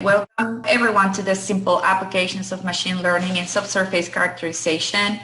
Welcome everyone to the simple applications of machine learning and subsurface characterization.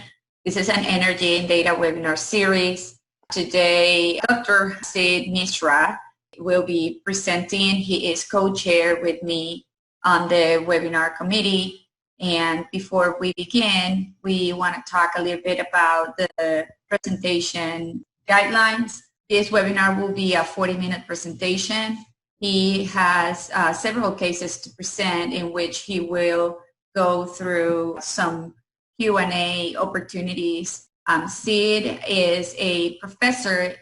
This is an energy and data webinar series. Today, Dr. Sid Misra will be presenting. He is co-chair with me on the webinar committee. And before we begin, we want to talk a little bit about the presentation guidelines. This webinar will be a 40-minute presentation. He has several cases to present in which he will go through some Q&A opportunities. Sid is a professor,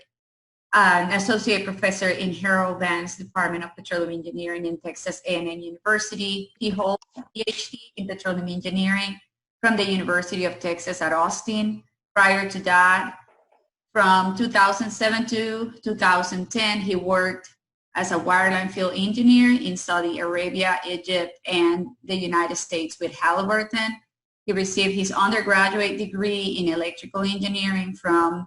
an associate professor in Harold Vance Department of Petroleum Engineering in Texas A&M University. He holds a PhD in petroleum engineering from the University of Texas at Austin. Prior to that, from 2007 to 2010, he worked as a wireline field engineer in Saudi Arabia, Egypt, and the United States with Halliburton. He received his undergraduate degree in electrical engineering from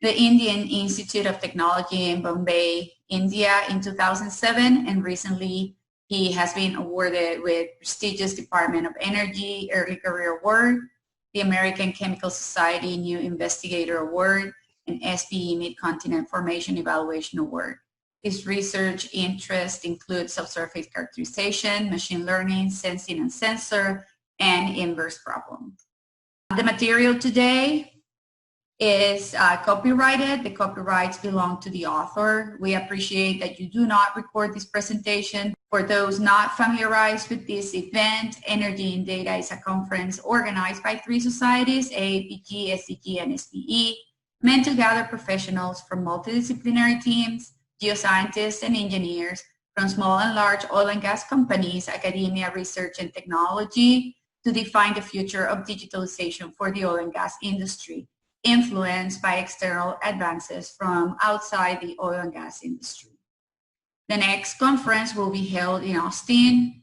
the Indian Institute of Technology in Bombay, India in 2007, and recently he has been awarded with prestigious Department of Energy Early Career Award, the American Chemical Society New Investigator Award, and SPE Mid-Continent Formation Evaluation Award. His research interests include subsurface characterization, machine learning, sensing and sensor, and inverse problems. The material today is copyrighted. The copyrights belong to the author. We appreciate that you do not record this presentation. For those not familiarized with this event, Energy and Data is a conference organized by three societies, AAPG, SDG, and SPE, meant to gather professionals from multidisciplinary teams, geoscientists and engineers from small and large oil and gas companies, academia, research, and technology to define the future of digitalization for the oil and gas industry, influenced by external advances from outside the oil and gas industry. The next conference will be held in Austin,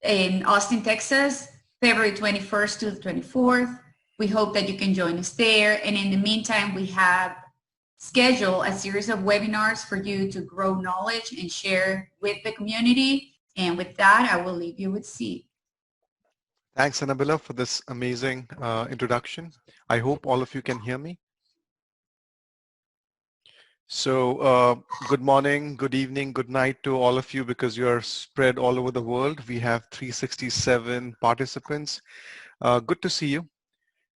Texas, February 21st to the 24th. We hope that you can join us there. And in the meantime, we have scheduled a series of webinars for you to grow knowledge and share with the community. And with that, I will leave you with Sid. Thanks, Annabella, for this amazing introduction. I hope all of you can hear me. So good morning, good evening, good night to all of you because you are spread all over the world. We have 367 participants. Good to see you.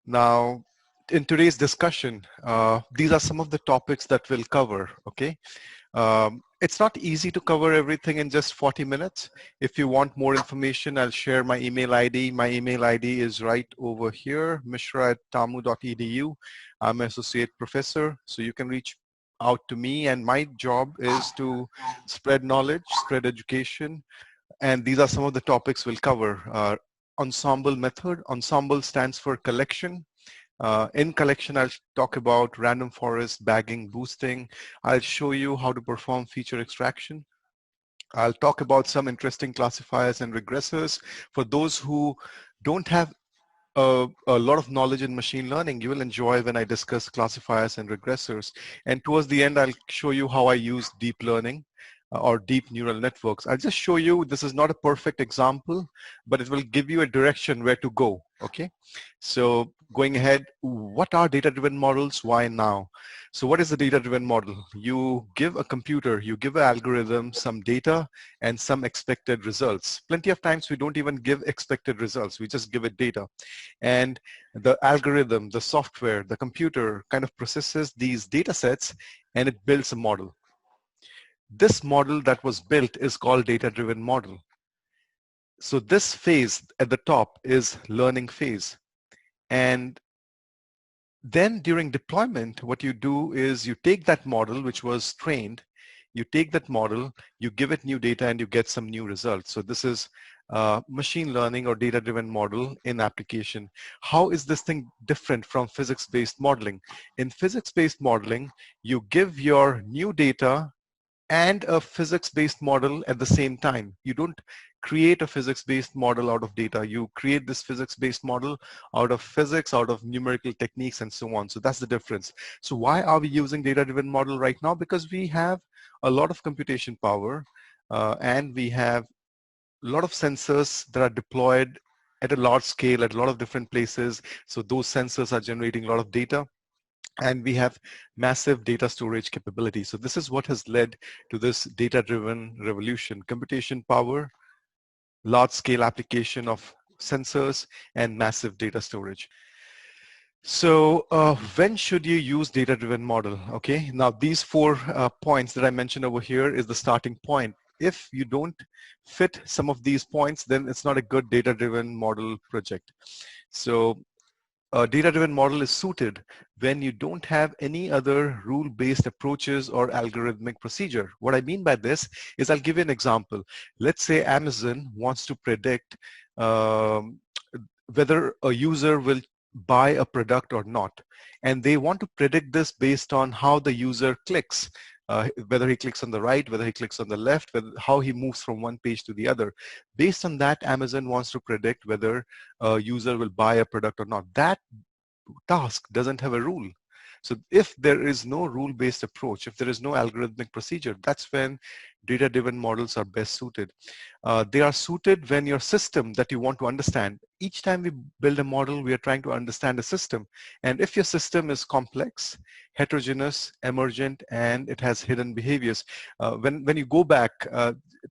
Now, in today's discussion, these are some of the topics that we'll cover, okay? It's not easy to cover everything in just 40 minutes. If you want more information, I'll share my email ID. My email ID is right over here, misra@tamu.edu. I'm an associate professor, so you can reach out to me, and my job is to spread knowledge, spread education, and these are some of the topics we'll cover. Ensemble method. Ensemble stands for collection. In collection, I'll talk about random forest, bagging, boosting. I'll show you how to perform feature extraction. I'll talk about some interesting classifiers and regressors. For those who don't have a lot of knowledge in machine learning, you will enjoy when I discuss classifiers and regressors. And towards the end, I'll show you how I use deep learning or deep neural networks. I'll just show you, this is not a perfect example, but it will give you a direction where to go, okay? So going ahead, what are data-driven models? Why now? So what is a data-driven model? You give a computer, you give an algorithm some data and some expected results. Plenty of times we don't even give expected results, we just give it data. And the algorithm, the software, the computer kind of processes these data sets and it builds a model. This model that was built is called data-driven model. So this phase at the top is learning phase. And then during deployment, what you do is you take that model which was trained, you take that model, you give it new data and you get some new results. So this is machine learning or data-driven model in application. How is this thing different from physics-based modeling? In physics-based modeling, you give your new data and a physics-based model at the same time. You don't create a physics-based model out of data. You create this physics-based model out of physics, out of numerical techniques, and so on. So that's the difference. So why are we using data-driven model right now? Because we have a lot of computation power and we have lot of sensors that are deployed at a large scale at a lot of different places. So those sensors are generating a lot of data, and we have massive data storage capability. So this is what has led to this data-driven revolution: computation power, large-scale application of sensors, and massive data storage. So when should you use data-driven model? Okay, now these four points that I mentioned over here is the starting point. If you don't fit some of these points, then it's not a good data-driven model project. So a data-driven model is suited when you don't have any other rule-based approaches or algorithmic procedure. What I mean by this is, I'll give you an example. Let's say Amazon wants to predict whether a user will buy a product or not. And they want to predict this based on how the user clicks, whether he clicks on the right, whether he clicks on the left, how he moves from one page to the other. Based on that, Amazon wants to predict whether a user will buy a product or not. That task doesn't have a rule. So if there is no rule-based approach, if there is no algorithmic procedure, that's when data-driven models are best suited. They are suited when your system that you want to understand. Each time we build a model, we are trying to understand a system. And if your system is complex, heterogeneous, emergent, and it has hidden behaviors, when you go back,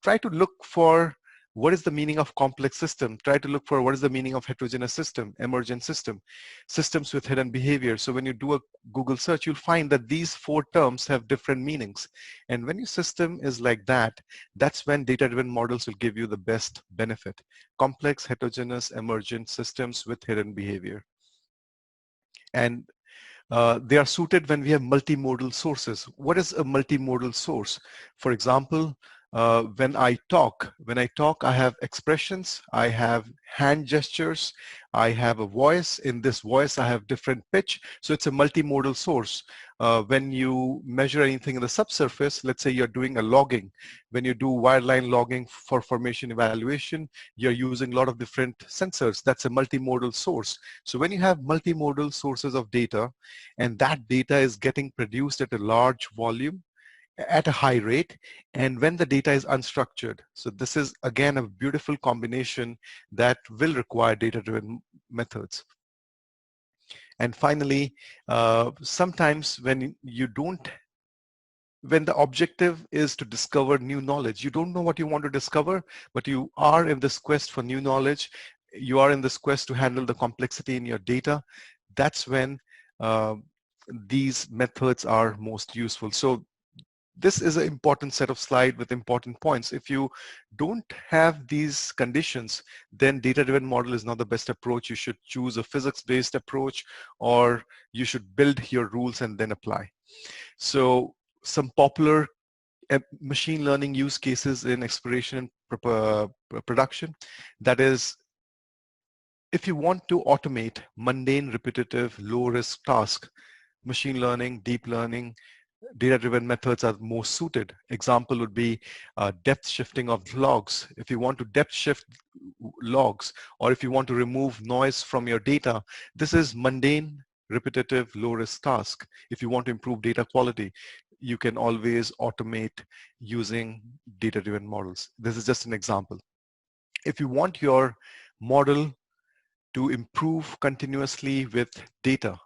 try to look for what is the meaning of complex system. Try to look for what is the meaning of heterogeneous system, emergent system, systems with hidden behavior. So when you do a Google search, you'll find that these four terms have different meanings. And when your system is like that, that's when data-driven models will give you the best benefit. Complex, heterogeneous, emergent systems with hidden behavior. And they are suited when we have multimodal sources. What is a multimodal source? For example, when I talk, I have expressions, I have hand gestures, I have a voice. In this voice, I have different pitch. So it's a multimodal source. When you measure anything in the subsurface, let's say you're doing a logging. When you do wireline logging for formation evaluation, you're using a lot of different sensors. That's a multimodal source. So when you have multimodal sources of data, and that data is getting produced at a large volume, at a high rate, and when the data is unstructured. So this is again a beautiful combination that will require data-driven methods. And finally, sometimes when the objective is to discover new knowledge, you don't know what you want to discover, but you are in this quest for new knowledge, you are in this quest to handle the complexity in your data, that's when these methods are most useful. So this is an important set of slides with important points. If you don't have these conditions, then data-driven model is not the best approach. You should choose a physics-based approach, or you should build your rules and then apply. So some popular machine learning use cases in exploration and production, that is, if you want to automate mundane, repetitive, low-risk tasks, machine learning, deep learning, data-driven methods are most suited. Example would be depth shifting of logs. If you want to depth shift logs, or if you want to remove noise from your data, this is mundane, repetitive, low-risk task. If you want to improve data quality, you can always automate using data-driven models. This is just an example. If you want your model to improve continuously with data,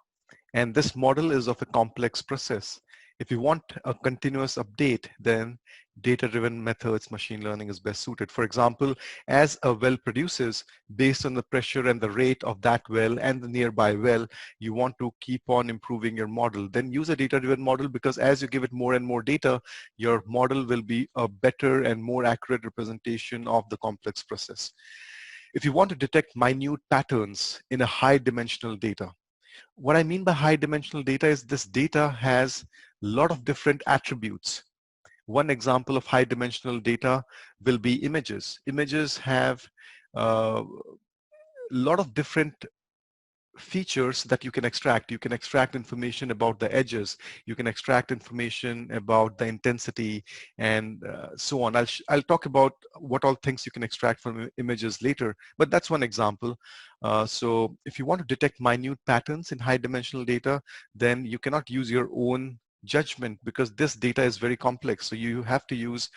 and this model is of a complex process. If you want a continuous update, then data-driven methods, machine learning is best suited. For example, as a well produces, based on the pressure and the rate of that well and the nearby well, you want to keep on improving your model. Then use a data-driven model, because as you give it more and more data, your model will be a better and more accurate representation of the complex process. If you want to detect minute patterns in a high dimensional data, what I mean by high dimensional data is this data has a lot of different attributes. One example of high dimensional data will be images. Images have a lot of different features that you can extract. You can extract information about the edges. You can extract information about the intensity, and so on. I'll talk about what all things you can extract from images later, but that's one example. So if you want to detect minute patterns in high dimensional data, then you cannot use your own judgment, because this data is very complex. So you have to use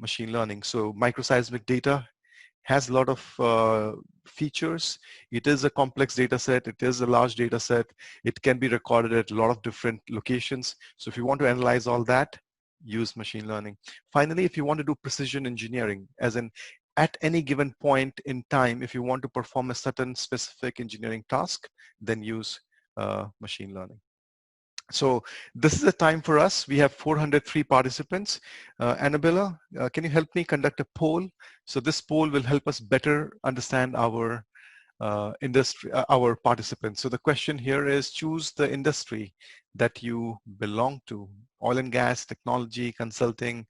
machine learning. So microseismic data has a lot of features. It is a complex data set. It is a large data set. It can be recorded at a lot of different locations. So if you want to analyze all that, use machine learning. Finally, if you want to do precision engineering, as in at any given point in time, if you want to perform a certain specific engineering task, then use machine learning. So this is the time for us. We have 403 participants. Annabella, can you help me conduct a poll? So this poll will help us better understand our industry, our participants. So the question here is, choose the industry that you belong to: oil and gas, technology, consulting,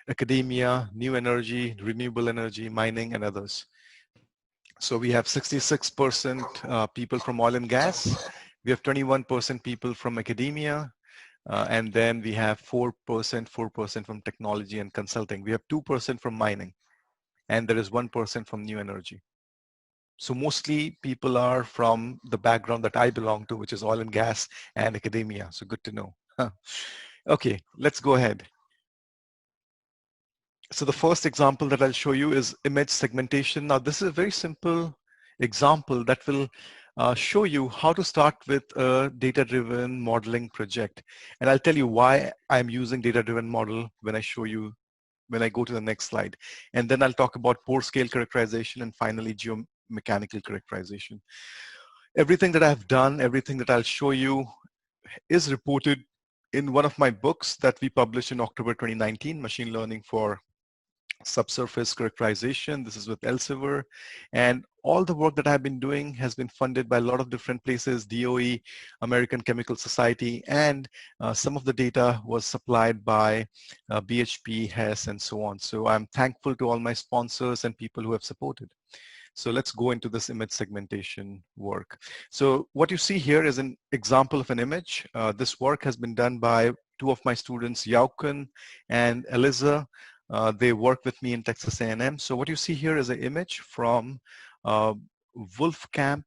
academia, new energy, renewable energy, mining, and others. So we have 66% people from oil and gas. We have 21% people from academia. And then we have 4% from technology and consulting. We have 2% from mining. And there is 1% from new energy. So mostly people are from the background that I belong to, which is oil and gas and academia. So good to know. Okay, let's go ahead. So the first example that I'll show you is image segmentation. Now this is a very simple example that will show you how to start with a data-driven modeling project. And I'll tell you why I'm using data-driven model when I show you, when I go to the next slide. And then I'll talk about pore scale characterization and finally geomechanical characterization. Everything that I've done, everything that I'll show you is reported in one of my books that we published in October 2019, Machine Learning for Subsurface Characterization. This is with Elsevier. And all the work that I've been doing has been funded by a lot of different places: DOE, American Chemical Society, and some of the data was supplied by BHP, Hess, and so on. So I'm thankful to all my sponsors and people who have supported. So let's go into this image segmentation work. So what you see here is an example of an image. This work has been done by two of my students, Yauken and Eliza. They work with me in Texas A&M. So what you see here is an image from Wolfcamp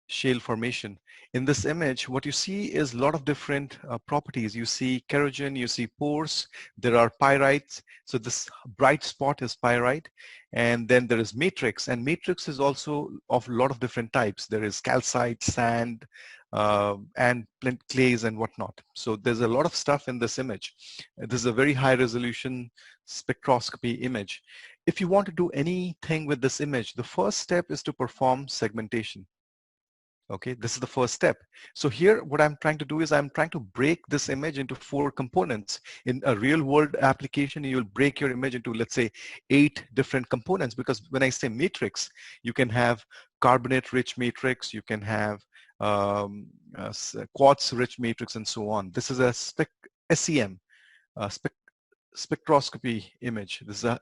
shale formation. In this image, what you see is a lot of different properties. You see kerogen, you see pores, there are pyrites. So this bright spot is pyrite. And then there is matrix, and matrix is also of a lot of different types. There is calcite, sand, and clays and whatnot. So there's a lot of stuff in this image. This is a very high resolution spectroscopy image. If you want to do anything with this image, the first step is to perform segmentation. Okay, this is the first step. So here, what I'm trying to do is I'm trying to break this image into 4 components. In a real world application, you'll break your image into, let's say, 8 different components, because when I say matrix, you can have carbonate rich matrix, you can have quartz rich matrix, and so on. This is a SEM, spectroscopy image. This is a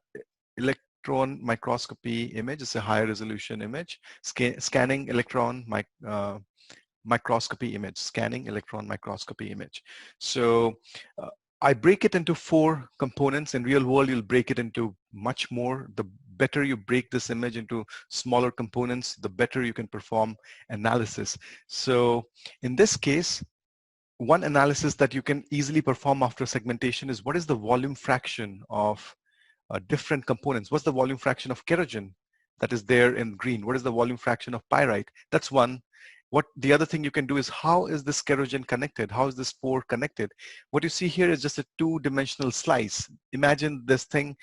electron microscopy image. It's a high resolution image. Scanning electron microscopy image. Scanning electron microscopy image. So I break it into 4 components. In real world, you'll break it into much more. The better you break this image into smaller components, the better you can perform analysis. So in this case, one analysis that you can easily perform after segmentation is what is the volume fraction of different components. What's the volume fraction of kerogen that is there in green? What is the volume fraction of pyrite? That's one. What the other thing you can do is, how is this kerogen connected? How is this pore connected? What you see here is just a 2-dimensional slice. Imagine this thing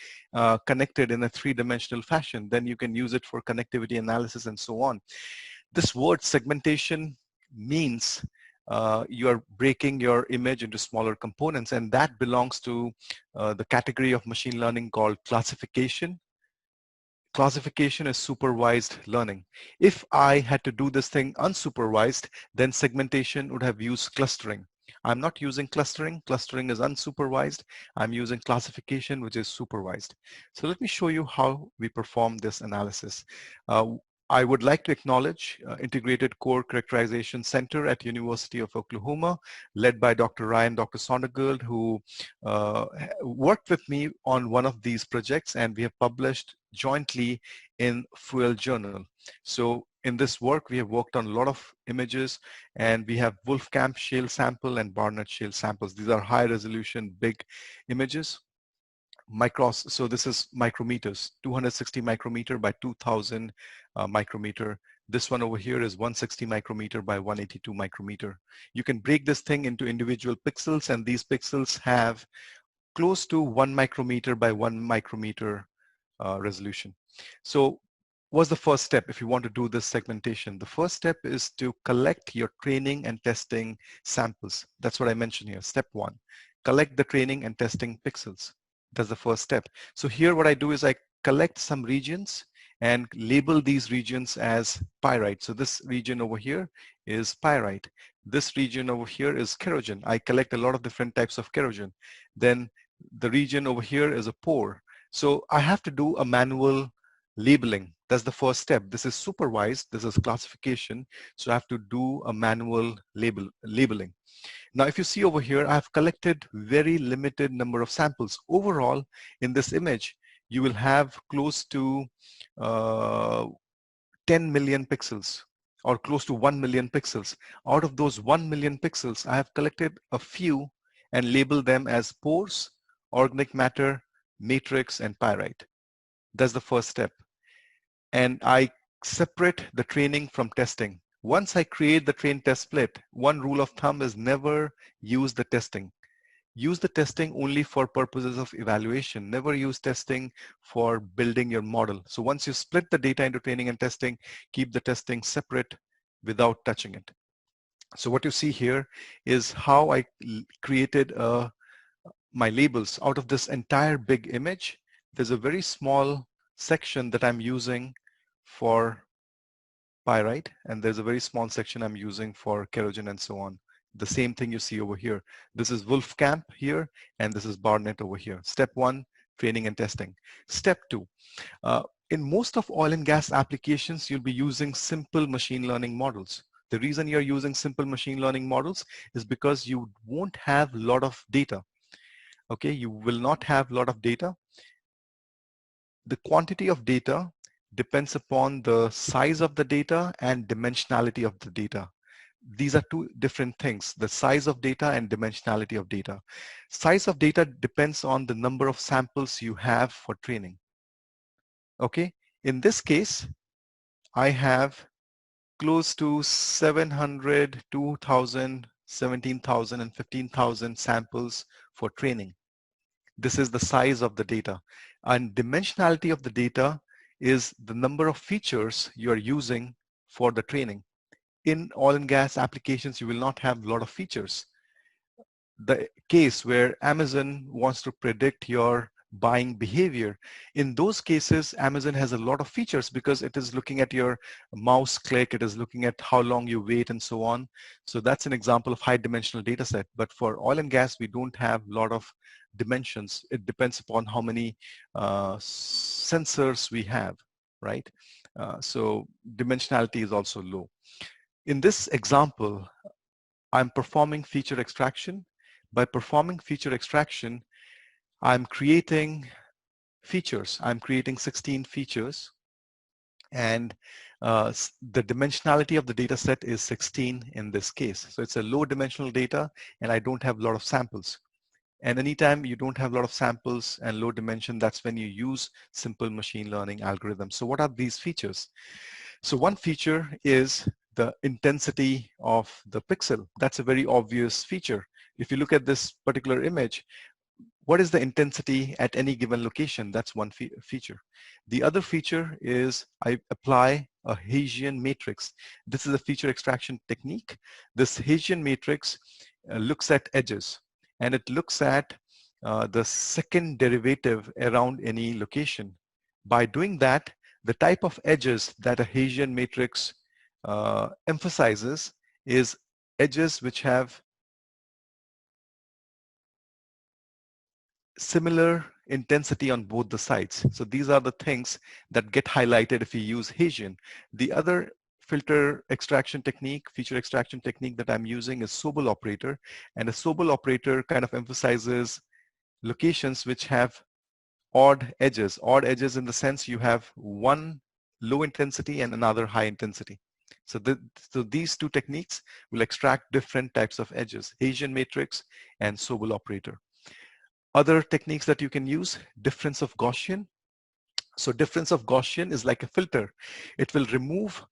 connected in a 3-dimensional fashion. Then you can use it for connectivity analysis and so on. This word segmentation means you are breaking your image into smaller components, and that belongs to the category of machine learning called classification. Classification is supervised learning. If I had to do this thing unsupervised, then segmentation would have used clustering. I'm not using clustering. Clustering is unsupervised. I'm using classification, which is supervised. So let me show you how we perform this analysis. I would like to acknowledge Integrated Core Characterization Center at University of Oklahoma, led by Dr. Ryan, Dr. Sondergaard, who worked with me on one of these projects, and we have published jointly in Fuel Journal. So in this work, we have worked on a lot of images, and we have Wolfcamp shale sample and Barnett shale samples. These are high resolution, big images. micros. So this is micrometers, 260 micrometer by 2000 micrometer. This one over here is 160 micrometer by 182 micrometer. You can break this thing into individual pixels, and these pixels have close to 1 micrometer by 1 micrometer resolution. So what's the first step if you want to do this segmentation? The first step is to collect your training and testing samples. That's what I mentioned here. Step one, collect the training and testing pixels. That's the first step. So here what I do is I collect some regions and label these regions as pyrite. So this region over here is pyrite. This region over here is kerogen. I collect a lot of different types of kerogen. Then the region over here is a pore. So I have to do a manual labeling. That's the first step. This is supervised. This is classification. So I have to do a manual labeling. Now, if you see over here, I've collected very limited number of samples. Overall, in this image, you will have close to 10 million pixels or close to 1 million pixels. Out of those 1 million pixels, I have collected a few and labeled them as pores, organic matter, matrix, and pyrite. That's the first step. And I separate the training from testing. Once I create the train test split, one rule of thumb is never use the testing. Use the testing only for purposes of evaluation. Never use testing for building your model. So once you split the data into training and testing, keep the testing separate without touching it. So what you see here is how I created my labels. Out of this entire big image, there's a very small section that I'm using for pyrite, and there's a very small section I'm using for kerogen and so on. The same thing you see over here. This is Wolfkamp here, and this is Barnett over here. Step one, training and testing. Step two, in most of oil and gas applications, you'll be using simple machine learning models. The reason you're using simple machine learning models is because you won't have a lot of data. Okay, you will not have a lot of data. The quantity of data depends upon the size of the data and dimensionality of the data. These are two different things, the size of data and dimensionality of data. Size of data depends on the number of samples you have for training. Okay, in this case, I have close to 700, 2,000, 17,000 and 15,000 samples for training. This is the size of the data. And dimensionality of the data is the number of features you are using for the training. In oil and gas applications, you will not have a lot of features. The case where Amazon wants to predict your buying behavior, in those cases, Amazon has a lot of features because it is looking at your mouse click, it is looking at how long you wait and so on. So that's an example of high dimensional data set. But for oil and gas, we don't have a lot of dimensions. It depends upon how many sensors we have, right? So dimensionality is also low. In this example, I'm performing feature extraction. By performing feature extraction, I'm creating features. I'm creating 16 features, and the dimensionality of the data set is 16 in this case. So it's a low dimensional data, and I don't have a lot of samples. And anytime you don't have a lot of samples and low dimension, that's when you use simple machine learning algorithms. So what are these features? So one feature is the intensity of the pixel. That's a very obvious feature. If you look at this particular image, what is the intensity at any given location? That's one feature. The other feature is I apply a Hessian matrix. This is a feature extraction technique. This Hessian matrix looks at edges, and it looks at the second derivative around any location. By doing that, the type of edges that a Hessian matrix emphasizes is edges which have similar intensity on both the sides. So these are the things that get highlighted if you use Hessian. The other filter extraction technique, feature extraction technique that I'm using is Sobel operator. And a Sobel operator kind of emphasizes locations which have odd edges in the sense you have one low intensity and another high intensity. So, these two techniques will extract different types of edges, Hessian matrix and Sobel operator. Other techniques that you can use, difference of Gaussian. So difference of Gaussian is like a filter. It will remove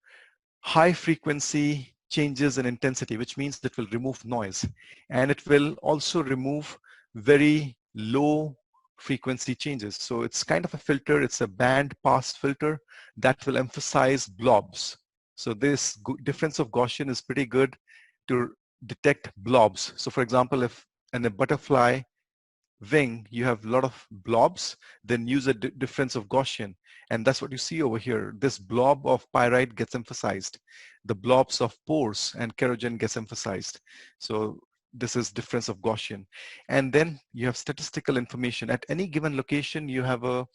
high frequency changes in intensity, which means it will remove noise. And it will also remove very low frequency changes. So it's kind of a filter. It's a band pass filter that will emphasize blobs. So this difference of Gaussian is pretty good to detect blobs. So for example, if in a butterfly wing, you have a lot of blobs, then use a difference of Gaussian. And that's what you see over here. This blob of pyrite gets emphasized. The blobs of pores and kerogen gets emphasized. So this is difference of Gaussian. And then you have statistical information. At any given location, you have a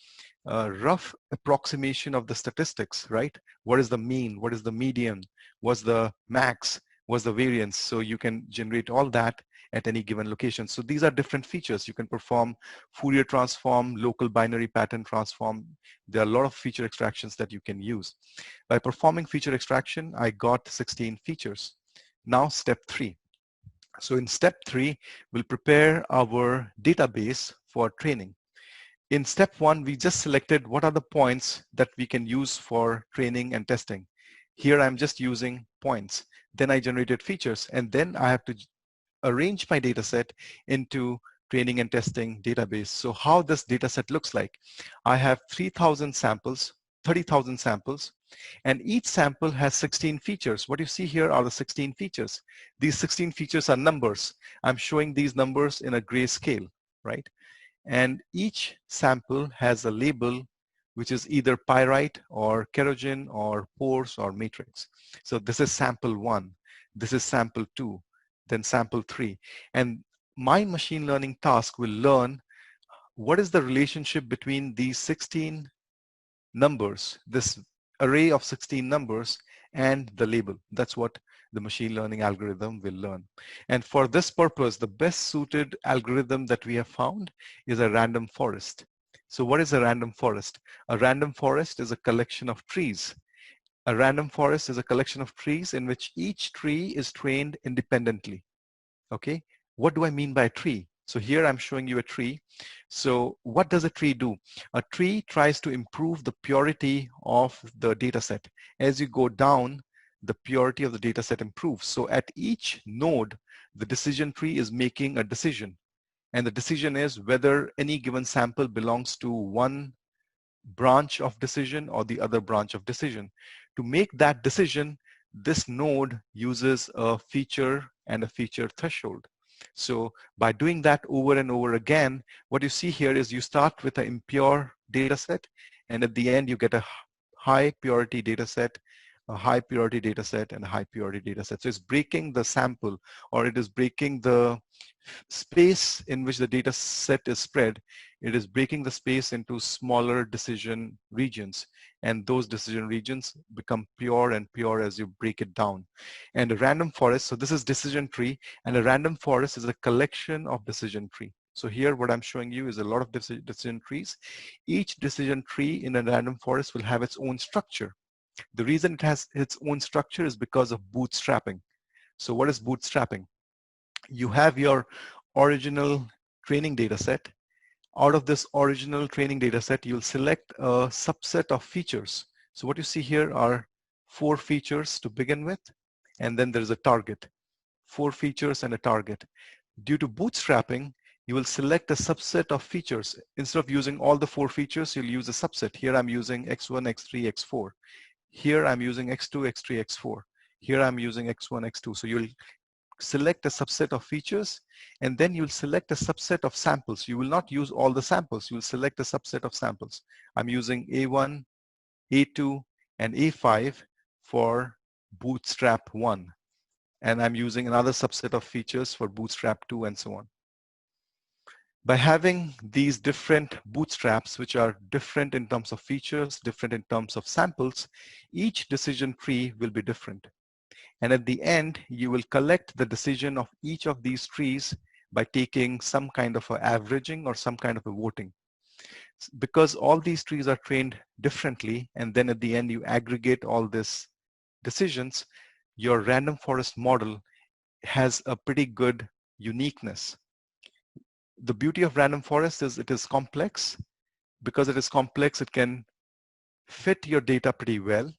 rough approximation of the statistics, right? What is the mean? What is the median? What's the max? What's the variance? So you can generate all that at any given location. So these are different features. You can perform Fourier transform, local binary pattern transform. There are a lot of feature extractions that you can use. By performing feature extraction, I got 16 features. Now step 3. So in step 3, we'll prepare our database for training. In step 1, we just selected what are the points that we can use for training and testing. Here I'm just using points. Then I generated features, and then I have to arrange my data set into training and testing database. So how this data set looks like, I have 3,000 samples, 30,000 samples, and each sample has 16 features. What you see here are the 16 features. These 16 features are numbers. I'm showing these numbers in a grayscale, right? And each sample has a label which is either pyrite or kerogen or pores or matrix. So this is sample 1. This is sample 2. Then sample 3. And my machine learning task will learn what is the relationship between these 16 numbers, this array of 16 numbers, and the label. That's what the machine learning algorithm will learn. And for this purpose, the best suited algorithm that we have found is a random forest. So what is a random forest? A random forest is a collection of trees. A random forest is a collection of trees in which each tree is trained independently. Okay, what do I mean by a tree? So here I'm showing you a tree. So what does a tree do? A tree tries to improve the purity of the data set. As you go down, the purity of the data set improves. So at each node, the decision tree is making a decision. And the decision is whether any given sample belongs to one branch of decision or the other branch of decision. To make that decision, this node uses a feature and a feature threshold. So by doing that over and over again, what you see here is you start with an impure data set, and at the end you get a high purity data set, a high purity data set, and a high purity data set. So it's breaking the sample, or it is breaking the space in which the data set is spread. It is breaking the space into smaller decision regions, and those decision regions become pure and pure as you break it down. And a random forest, so this is decision tree, and a random forest is a collection of decision tree. So here what I'm showing you is a lot of decision trees. Each decision tree in a random forest will have its own structure. The reason it has its own structure is because of bootstrapping. So what is bootstrapping? You have your original training data set. Out of this original training data set, you'll select a subset of features. So what you see here are 4 features to begin with, and then there's a target. 4 features and a target. Due to bootstrapping, you will select a subset of features. Instead of using all the 4 features, you'll use a subset. Here I'm using X1, X3, X4. Here I'm using X2, X3, X4. Here I'm using X1, X2. So you'll select a subset of features, and then you'll select a subset of samples. You will not use all the samples. You'll select a subset of samples. I'm using A1, A2, and A5 for Bootstrap 1. And I'm using another subset of features for Bootstrap 2 and so on. By having these different bootstraps, which are different in terms of features, different in terms of samples, each decision tree will be different. And at the end, you will collect the decision of each of these trees by taking some kind of a averaging or some kind of a voting. Because all these trees are trained differently, and then at the end you aggregate all these decisions, your random forest model has a pretty good uniqueness. The beauty of random forest is it is complex. Because it is complex, it can fit your data pretty well.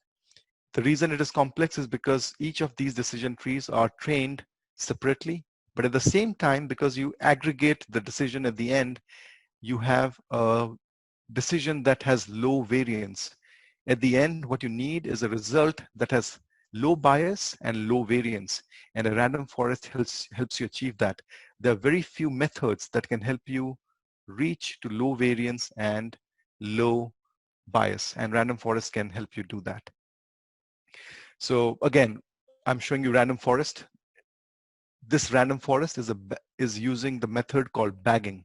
The reason it is complex is because each of these decision trees are trained separately, but at the same time, because you aggregate the decision at the end, you have a decision that has low variance. At the end, what you need is a result that has low bias and low variance, and a random forest helps you achieve that. There are very few methods that can help you reach to low variance and low bias, and random forest can help you do that. So again, I'm showing you random forest. This random forest is using the method called bagging.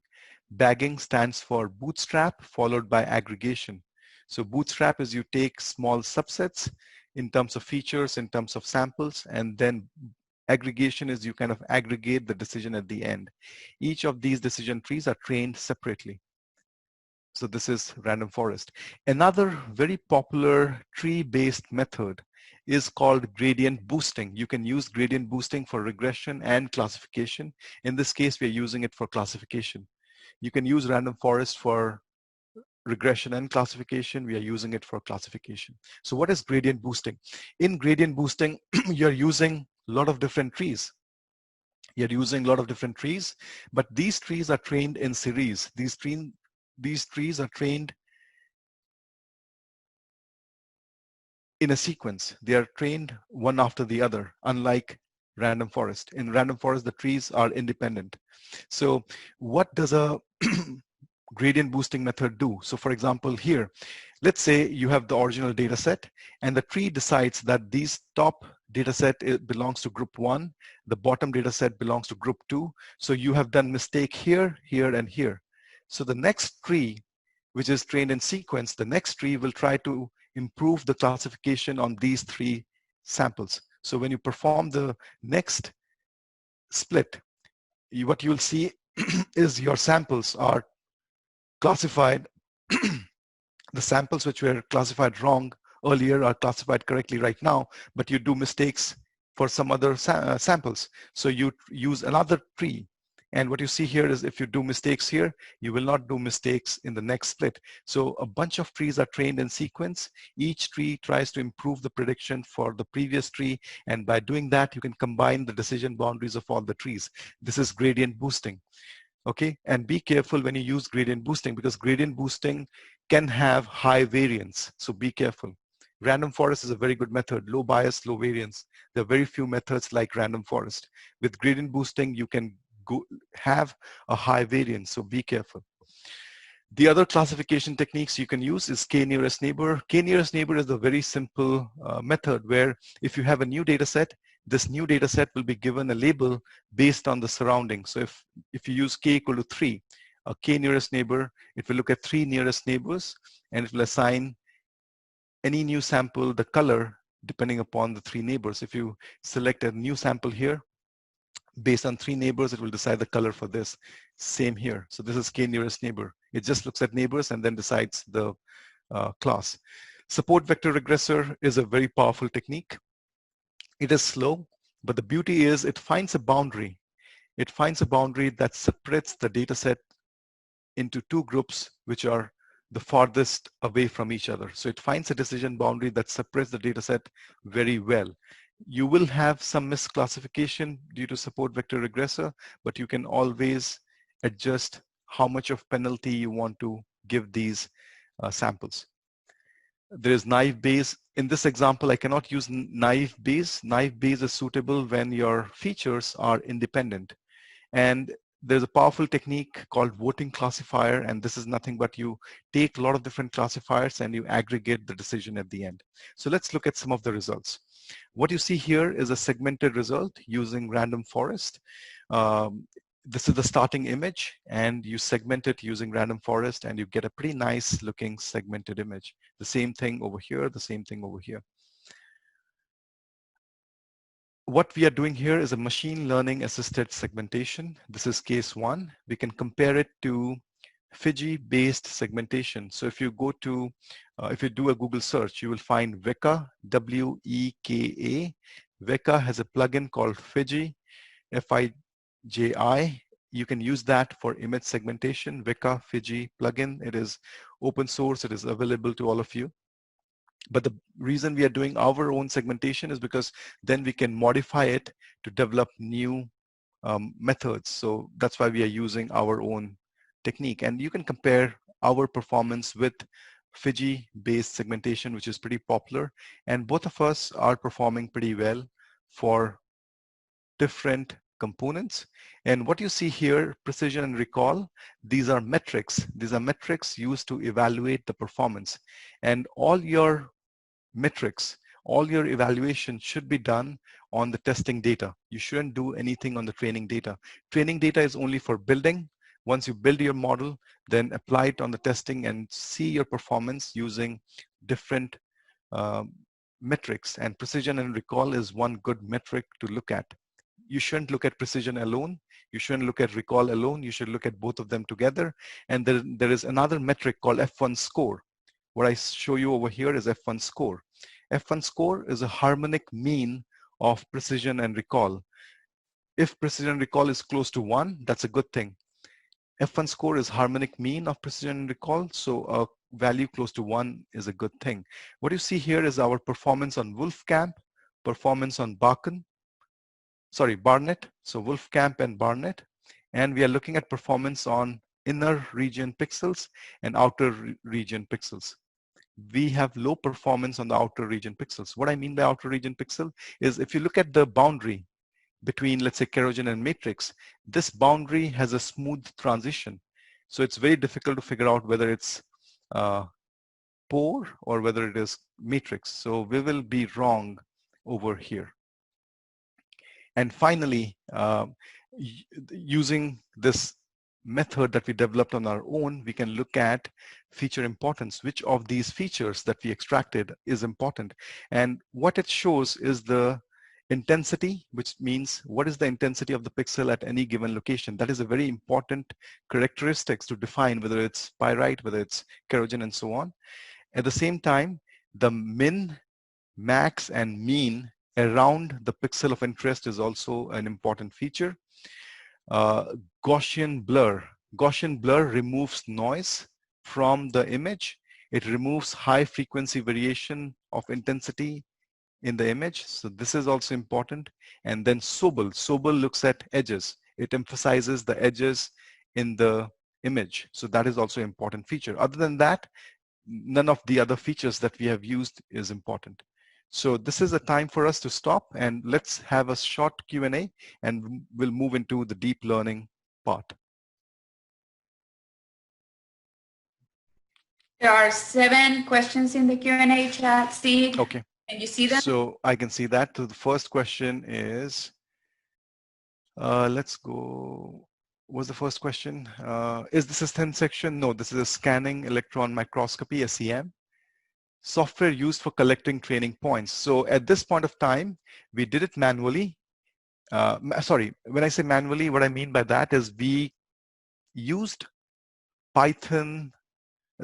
Bagging stands for bootstrap followed by aggregation. So bootstrap is you take small subsets in terms of features, in terms of samples, and then aggregation is you kind of aggregate the decision at the end. Each of these decision trees are trained separately. So this is random forest. Another very popular tree-based method is called gradient boosting. You can use gradient boosting for regression and classification. In this case, we're using it for classification. You can use random forest for regression and classification. We are using it for classification. So what is gradient boosting? In gradient boosting, you're using a lot of different trees. You're using a lot of different trees, but these trees are trained in series. These trees are trained in a sequence. They are trained one after the other, unlike random forest. In random forest, the trees are independent. So what does a gradient boosting method do? So for example, here, let's say you have the original data set and the tree decides that these top data set belongs to group 1, the bottom data set belongs to group 2. So you have done mistake here, here, and here. So the next tree, which is trained in sequence, the next tree will try to improve the classification on these 3 samples. So when you perform the next split, what you'll see is your samples are classified. The samples which were classified wrong earlier are classified correctly right now, but you do mistakes for some other samples. So you use another tree. And what you see here is if you do mistakes here, you will not do mistakes in the next split. So a bunch of trees are trained in sequence. Each tree tries to improve the prediction for the previous tree. And by doing that, you can combine the decision boundaries of all the trees. This is gradient boosting. Okay, and be careful when you use gradient boosting because gradient boosting can have high variance. So be careful. Random forest is a very good method, low bias, low variance. There are very few methods like random forest. With gradient boosting, you can have a high variance, so be careful. The other classification techniques you can use is k-nearest neighbor. K-nearest neighbor is a very simple method where if you have a new data set, this new data set will be given a label based on the surroundings. So if you use k equal to 3, a k-nearest neighbor, it will look at 3 nearest neighbors and it will assign any new sample the color depending upon the 3 neighbors. If you select a new sample here, based on 3 neighbors, it will decide the color for this. Same here. So this is k-nearest neighbor. It just looks at neighbors and then decides the class. Support vector regressor is a very powerful technique. It is slow, but the beauty is it finds a boundary. It finds a boundary that separates the data set into 2 groups which are the farthest away from each other. So it finds a decision boundary that separates the data set very well. You will have some misclassification due to support vector regressor, but you can always adjust how much of penalty you want to give these samples. There is naive Bayes. In this example, I cannot use naive Bayes. Naive Bayes is suitable when your features are independent. And there's a powerful technique called voting classifier, and this is nothing but you take a lot of different classifiers and you aggregate the decision at the end. So let's look at some of the results. What you see here is a segmented result using random forest. This is the starting image, and you segment it using random forest, and you get a pretty nice looking segmented image. The same thing over here, the same thing over here. What we are doing here is a machine learning assisted segmentation. This is case 1. We can compare it to Fiji based segmentation. So if you go to, if you do a Google search, you will find Weka, W-E-K-A. Weka has a plugin called Fiji, F-I-J-I. You can use that for image segmentation, Vika, Fiji plugin. It is open source. It is available to all of you. But the reason we are doing our own segmentation is because then we can modify it to develop new methods. So that's why we are using our own technique. And you can compare our performance with Fiji-based segmentation, which is pretty popular. And both of us are performing pretty well for different components. And what you see here, precision and recall, these are metrics. These are metrics used to evaluate the performance. And all your metrics, all your evaluation should be done on the testing data. You shouldn't do anything on the training data. Training data is only for building. Once you build your model, then apply it on the testing and see your performance using different metrics. And precision and recall is one good metric to look at. You shouldn't look at precision alone. You shouldn't look at recall alone. You should look at both of them together. And there is another metric called F1 score. What I show you over here is F1 score. F1 score is a harmonic mean of precision and recall. If precision and recall is close to 1, that's a good thing. F1 score is harmonic mean of precision and recall, so a value close to 1 is a good thing. What you see here is our performance on Wolfcamp, performance on Barnet, so Wolfcamp and Barnet, and we are looking at performance on inner region pixels and outer region pixels. We have low performance on the outer region pixels. What I mean by outer region pixel is if you look at the boundary between, let's say, kerogen and matrix, this boundary has a smooth transition. So it's very difficult to figure out whether it's pore or whether it is matrix. So we will be wrong over here. And finally, using this method that we developed on our own, we can look at feature importance. Which of these features that we extracted is important? And what it shows is the intensity, which means what is the intensity of the pixel at any given location. That is a very important characteristics to define whether it's pyrite, whether it's kerogen, and so on. At the same time, the min, max, and mean around the pixel of interest is also an important feature. Gaussian blur. Gaussian blur removes noise from the image. It removes high frequency variation of intensity in the image. So this is also important. And then Sobel. Sobel looks at edges. It emphasizes the edges in the image. So that is also an important feature. Other than that, none of the other features that we have used is important. So this is a time for us to stop and let's have a short Q&A and we'll move into the deep learning part. There are 7 questions in the Q&A chat, Steve. Okay. Can you see them? So I can see that. So the first question is, let's go. What's the first question? Is this a thin section? No, this is a scanning electron microscopy, SEM. Software used for collecting training points. So at this point of time, we did it manually. Sorry, when I say manually, what I mean by that is we used Python.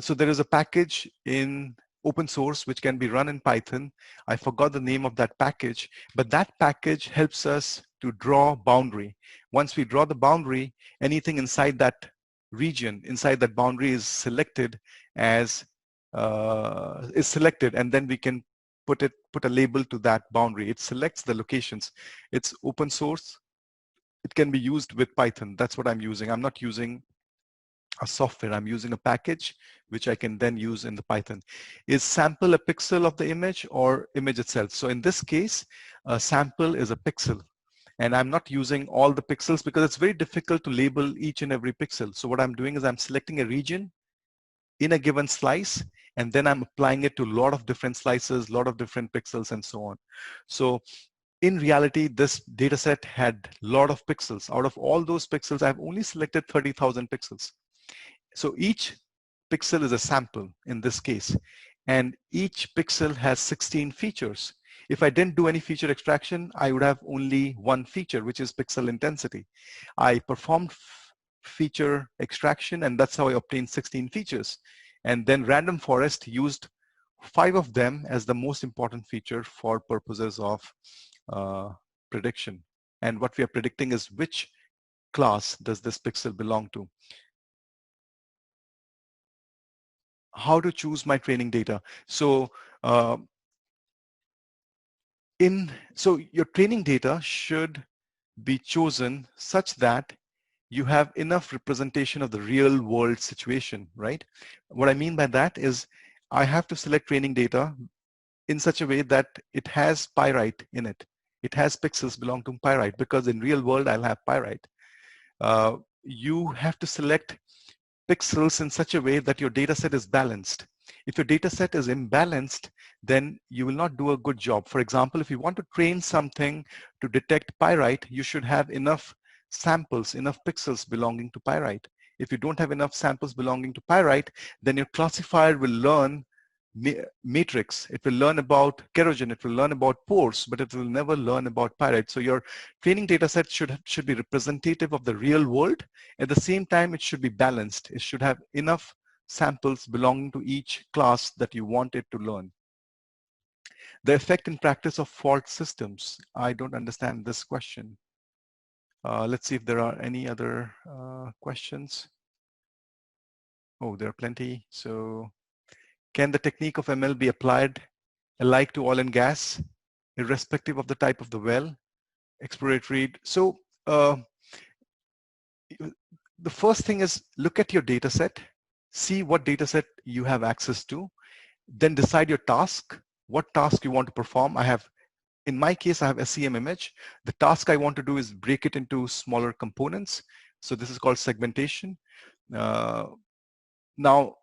So there is a package in open source which can be run in Python. I forgot the name of that package, but that package helps us to draw boundary. Once we draw the boundary, anything inside that region, inside that boundary is selected as and then we can put a label to that boundary. It selects the locations. It's open source. It can be used with Python. That's what I'm using. I'm not using a software. I'm using a package which I can then use in the Python. Is sample a pixel of the image or image itself? So in this case, a sample is a pixel. And I'm not using all the pixels because it's very difficult to label each and every pixel. So what I'm doing is I'm selecting a region in a given slice, and then I'm applying it to a lot of different slices, a lot of different pixels, and so on. So in reality, this data set had a lot of pixels. Out of all those pixels, I've only selected 30,000 pixels. So each pixel is a sample in this case, and each pixel has 16 features. If I didn't do any feature extraction, I would have only one feature, which is pixel intensity. I performed feature extraction, and that's how I obtained 16 features. And then random forest used 5 of them as the most important feature for purposes of prediction. And what we are predicting is which class does this pixel belong to? How to choose my training data? So so your training data should be chosen such that you have enough representation of the real world situation, right? What I mean by that is I have to select training data in such a way that it has pyrite in it. It has pixels belong to pyrite, because in real world I'll have pyrite. You have to select pixels in such a way that your data set is balanced. If your data set is imbalanced, then you will not do a good job. For example, if you want to train something to detect pyrite, you should have enough samples, enough pixels belonging to pyrite. If you don't have enough samples belonging to pyrite, then your classifier will learn matrix. It will learn about kerogen, it will learn about pores, but it will never learn about pyrite. So your training data set should be representative of the real world. At the same time, it should be balanced. It should have enough samples belonging to each class that you want it to learn. The effect in practice of fault systems. I don't understand this question. Let's see if there are any other questions. Oh, there are plenty. So can the technique of ML be applied alike to oil and gas, irrespective of the type of the well, exploratory? So the first thing is look at your data set, see what data set you have access to, then decide your task, what task you want to perform. In my case, I have SEM image. The task I want to do is break it into smaller components. So this is called segmentation. Now,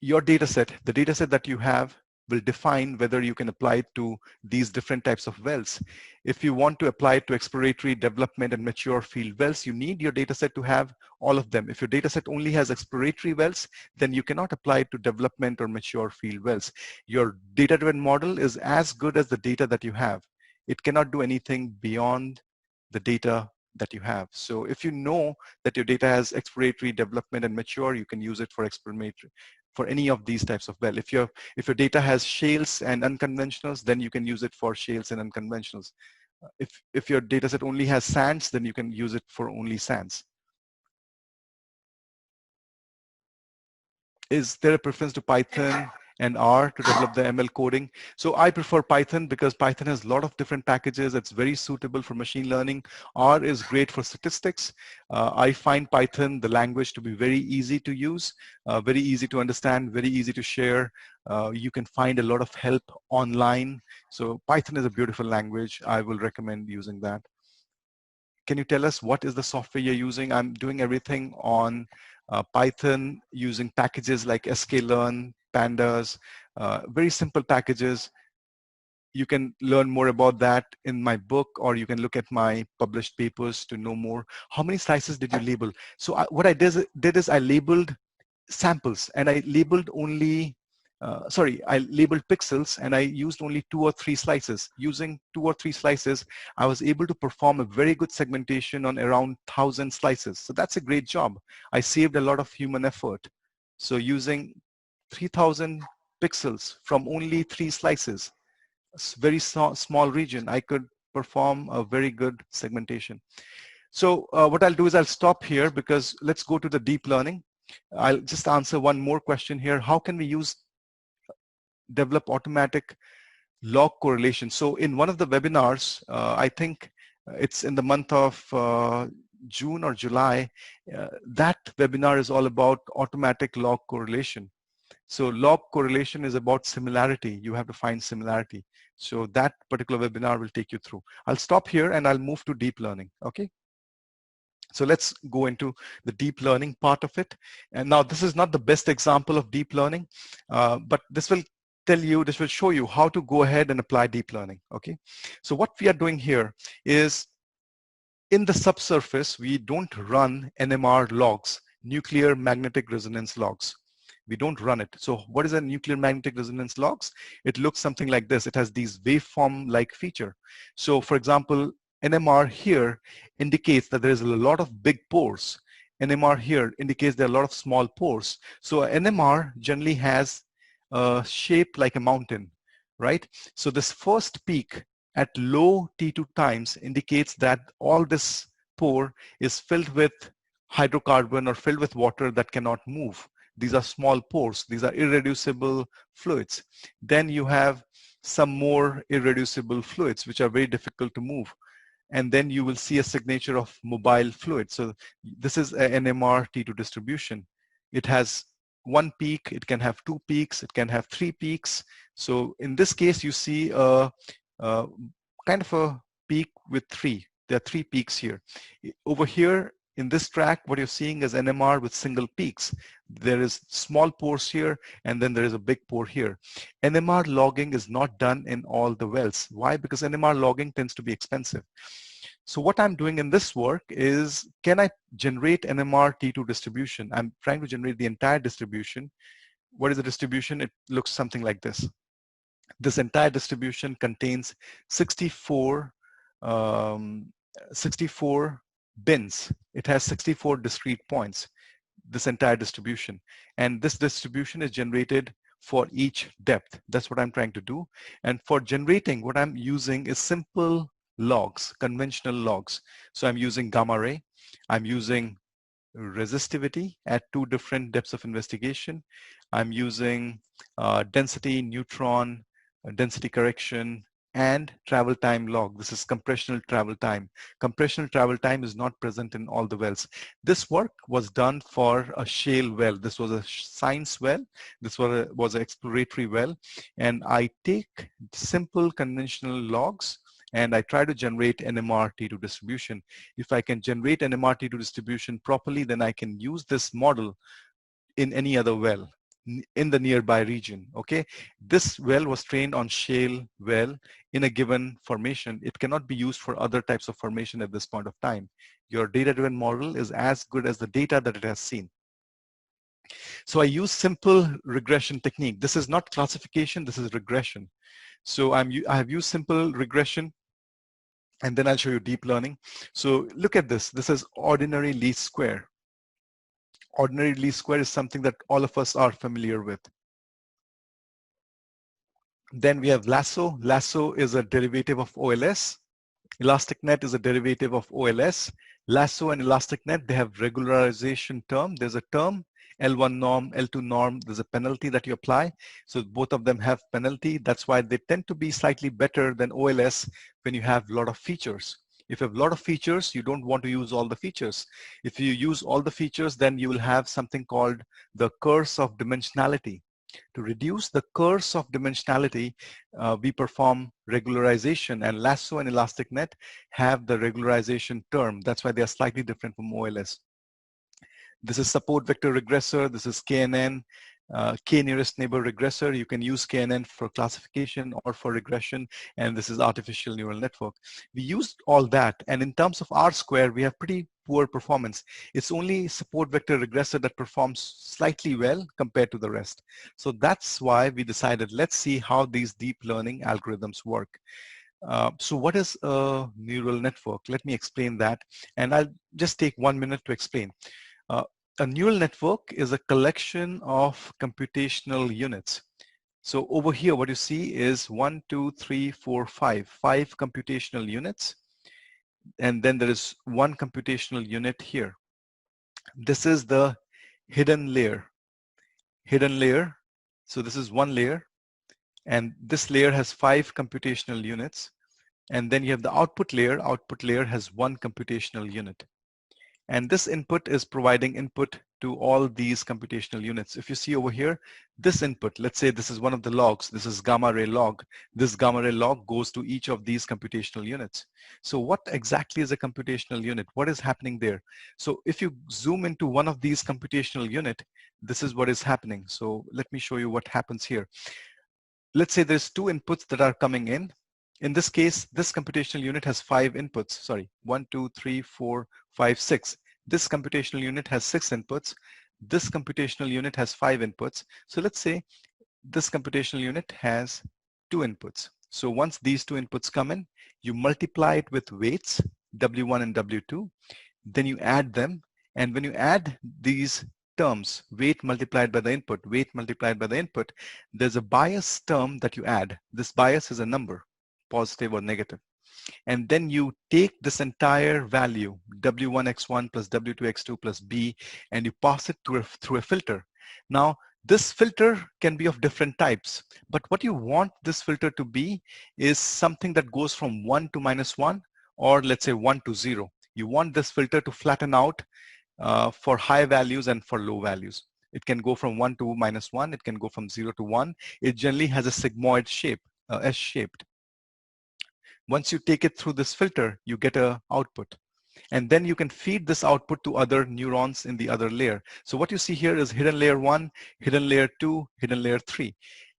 your data set, the data set that you have, will define whether you can apply it to these different types of wells. If you want to apply it to exploratory, development, and mature field wells, you need your data set to have all of them. If your data set only has exploratory wells, then you cannot apply it to development or mature field wells. Your data-driven model is as good as the data that you have. It cannot do anything beyond the data that you have. So if you know that your data has exploratory, development, and mature, you can use it for exploratory, for any of these types of well. If your data has shales and unconventionals, then you can use it for shales and unconventionals. If your data set only has sands, then you can use it for only sands. Is there a preference to Python and R to develop the ML coding? So I prefer Python because Python has a lot of different packages. It's very suitable for machine learning. R is great for statistics. I find Python, the language, to be very easy to use, very easy to understand, very easy to share. You can find a lot of help online. So Python is a beautiful language. I will recommend using that. Can you tell us what is the software you're using? I'm doing everything on Python using packages like sklearn, pandas, very simple packages. You can learn more about that in my book, or you can look at my published papers to know more. How many slices did you label? So what I did is I labeled samples, and I labeled only, I labeled pixels, and I used only 2 or 3 slices. Using 2 or 3 slices, I was able to perform a very good segmentation on around 1,000 slices. So that's a great job. I saved a lot of human effort. So using 3,000 pixels from only 3 slices, very small region, I could perform a very good segmentation. So what I'll do is I'll stop here, because let's go to the deep learning. I'll just answer one more question here. How can we develop automatic log correlation? So in one of the webinars, I think it's in the month of June or July, that webinar is all about automatic log correlation. So log correlation is about similarity. You have to find similarity. So that particular webinar will take you through. I'll stop here and I'll move to deep learning, okay? So let's go into the deep learning part of it. And now this is not the best example of deep learning, but this will show you how to go ahead and apply deep learning, okay? So what we are doing here is, in the subsurface, we don't run NMR logs, nuclear magnetic resonance logs. We don't run it. So what is a nuclear magnetic resonance logs? It looks something like this. It has these waveform-like feature. So for example, NMR here indicates that there is a lot of big pores. NMR here indicates there are a lot of small pores. So NMR generally has a shape like a mountain, right? So this first peak at low T2 times indicates that all this pore is filled with hydrocarbon or filled with water that cannot move. These are small pores. These are irreducible fluids. Then you have some more irreducible fluids which are very difficult to move. And then you will see a signature of mobile fluid. So this is an NMR T2 distribution. It has one peak, it can have two peaks, it can have three peaks. So in this case, you see a kind of a peak with three. There are three peaks here. Over here in this track, what you're seeing is NMR with single peaks. There is small pores here, and then there is a big pore here. NMR logging is not done in all the wells. Why? Because NMR logging tends to be expensive. So what I'm doing in this work is, can I generate NMR T2 distribution? I'm trying to generate the entire distribution. What is the distribution? It looks something like this. This entire distribution contains 64 bins. It has 64 discrete points, this entire distribution. And this distribution is generated for each depth. That's what I'm trying to do. And for generating, what I'm using is simple logs, conventional logs. So I'm using gamma ray. I'm using resistivity at two different depths of investigation. I'm using density, neutron, density correction, and travel time log. This is compressional travel time. Compressional travel time is not present in all the wells. This work was done for a shale well. This was a science well. This was an exploratory well. And I take simple conventional logs and I try to generate NMR T2 distribution. If I can generate NMR T2 distribution properly, then I can use this model in any other well in the nearby region. Okay, this well was trained on shale well in a given formation. It cannot be used for other types of formation at this point of time. Your data-driven model is as good as the data that it has seen. So I use simple regression technique. This is not classification, this is regression. So I have used simple regression, and then I'll show you deep learning. So look at this. This is ordinary least square. Ordinary least square is something that all of us are familiar with. Then we have lasso. Lasso is a derivative of OLS. Elastic net is a derivative of OLS. Lasso and elastic net, they have regularization term. There's a term, L1 norm, L2 norm. There's a penalty that you apply. So both of them have penalty. That's why they tend to be slightly better than OLS when you have a lot of features. If you have a lot of features, you don't want to use all the features. If you use all the features, then you will have something called the curse of dimensionality. To reduce the curse of dimensionality, we perform regularization, and lasso and elastic net have the regularization term. That's why they are slightly different from OLS. This is support vector regressor. This is KNN, K nearest neighbor regressor. You can use KNN for classification or for regression, and this is artificial neural network. We used all that, and in terms of R square, we have pretty poor performance. It's only support vector regressor that performs slightly well compared to the rest. So that's why we decided, let's see how these deep learning algorithms work. So what is a neural network? Let me explain that, and I'll just take 1 minute to explain. A neural network is a collection of computational units. So over here, what you see is 1, 2, 3, 4, 5 computational units. And then there is one computational unit here. This is the hidden layer. Hidden layer. So this is one layer. And this layer has 5 computational units. And then you have the output layer. Output layer has one computational unit. And this input is providing input to all these computational units. If you see over here, this input, let's say this is one of the logs, this is gamma ray log. This gamma ray log goes to each of these computational units. So what exactly is a computational unit? What is happening there? So if you zoom into one of these computational unit, this is what is happening. So let me show you what happens here. Let's say there's 2 inputs that are coming in. In this case, this computational unit has 5 inputs. Sorry, 1, 2, 3, 4, 5, 6. This computational unit has 6 inputs. This computational unit has 5 inputs. So let's say this computational unit has 2 inputs. So once these 2 inputs come in, you multiply it with weights, W1 and W2. Then you add them. And when you add these terms, weight multiplied by the input, weight multiplied by the input, there's a bias term that you add. This bias is a number. positive or negative. And then you take this entire value, W1x1 plus W2x2 plus B, and you pass it through a filter. Now, this filter can be of different types, but what you want this filter to be is something that goes from 1 to -1, or let's say 1 to 0. You want this filter to flatten out for high values and for low values. It can go from 1 to -1. It can go from 0 to 1. It generally has a sigmoid shape, S-shaped. Once you take it through this filter, you get an output. And then you can feed this output to other neurons in the other layer. So what you see here is hidden layer 1, hidden layer 2, hidden layer 3.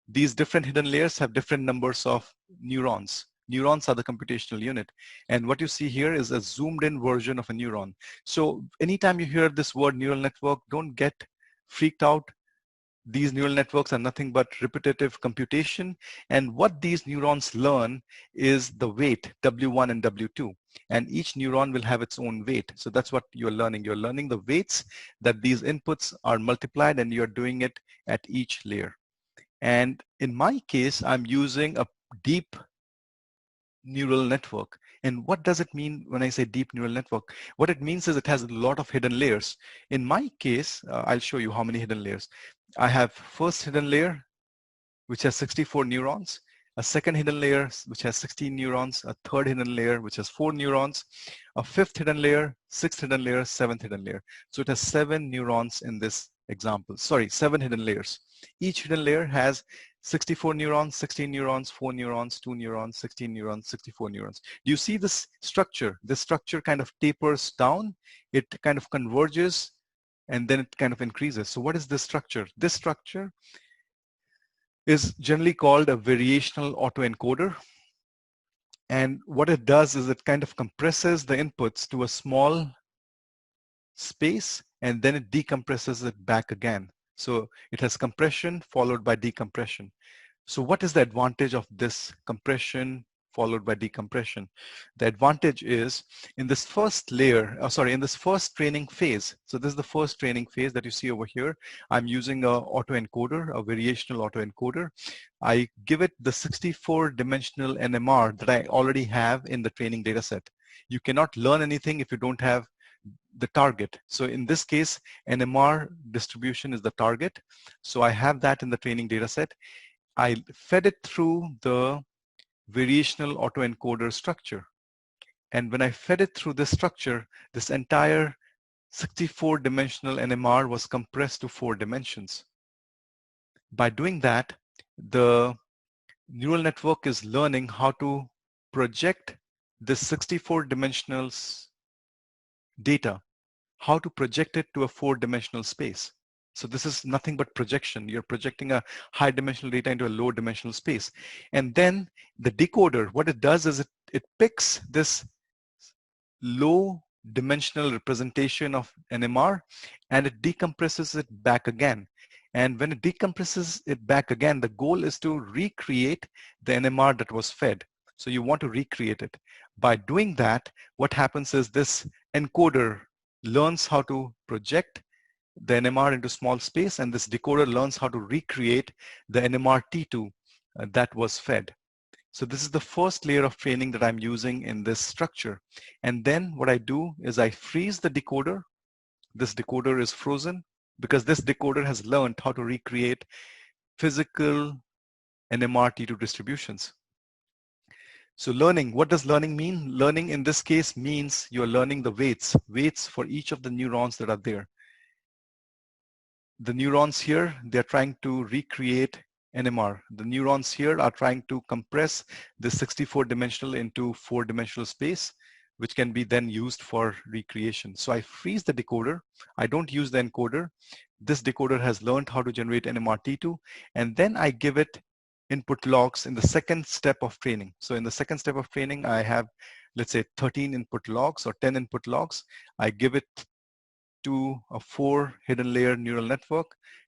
These different hidden layers have different numbers of neurons. Neurons are the computational unit. And what you see here is a zoomed in version of a neuron. So anytime you hear this word neural network, don't get freaked out. These neural networks are nothing but repetitive computation. And what these neurons learn is the weight, W1 and W2. And each neuron will have its own weight. So that's what you're learning. You're learning the weights that these inputs are multiplied, and you're doing it at each layer. And in my case, I'm using a deep neural network. And what does it mean when I say deep neural network? What it means is it has a lot of hidden layers. In my case, I'll show you how many hidden layers. I have first hidden layer, which has 64 neurons, a second hidden layer, which has 16 neurons, a third hidden layer, which has 4 neurons, a fifth hidden layer, sixth hidden layer, seventh hidden layer. So it has 7 neurons in this example. Sorry, 7 hidden layers. Each hidden layer has 64 neurons, 16 neurons, 4 neurons, 2 neurons, 16 neurons, 64 neurons. Do you see this structure? This structure kind of tapers down. It kind of converges, and then it kind of increases. So what is this structure? This structure is generally called a variational autoencoder. And what it does is it kind of compresses the inputs to a small space, and then it decompresses it back again. So it has compression followed by decompression. So what is the advantage of this compression followed by decompression? The advantage is in this first layer, in this first training phase. So this is the first training phase that you see over here. I'm using a autoencoder, a variational autoencoder. I give it the 64-dimensional NMR that I already have in the training data set. You cannot learn anything if you don't have the target. So in this case, NMR distribution is the target. So I have that in the training data set. I fed it through the variational autoencoder structure. And when I fed it through this structure, this entire 64-dimensional NMR was compressed to 4 dimensions. By doing that, the neural network is learning how to project this 64-dimensional data, how to project it to a 4-dimensional space. So this is nothing but projection. You're projecting a high dimensional data into a low dimensional space. And then the decoder, what it does is it picks this low dimensional representation of NMR and it decompresses it back again. And when it decompresses it back again, the goal is to recreate the NMR that was fed. So you want to recreate it. By doing that, what happens is this encoder learns how to project the NMR into small space, and this decoder learns how to recreate the NMR T2 that was fed. So this is the first layer of training that I'm using in this structure. And then what I do is I freeze the decoder. This decoder is frozen because this decoder has learned how to recreate physical NMR T2 distributions. So learning, what does learning mean? Learning in this case means you're learning the weights for each of the neurons that are there. The neurons here, they're trying to recreate NMR. The neurons here are trying to compress the 64-dimensional into 4-dimensional space, which can be then used for recreation. So I freeze the decoder. I don't use the encoder. This decoder has learned how to generate NMR T2, and then I give it input logs in the second step of training. So in the second step of training, I have, let's say, 13 input logs or 10 input logs. I give it to a 4 hidden layer neural network,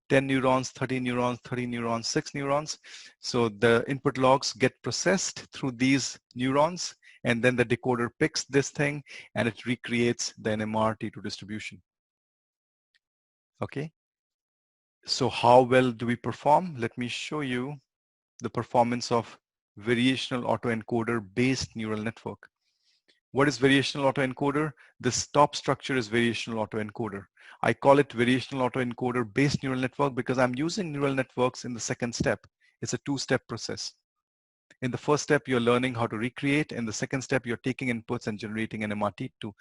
10 neurons, 30 neurons, 30 neurons, 6 neurons. So the input logs get processed through these neurons, and then the decoder picks this thing and it recreates the NMR T2 distribution. Okay. So how well do we perform? Let me show you the performance of variational autoencoder based neural network. What is variational autoencoder? This top structure is variational autoencoder. I call it variational autoencoder based neural network because I'm using neural networks in the second step. It's a two-step process. In the first step, you're learning how to recreate. In the second step, you're taking inputs and generating an NMR T2.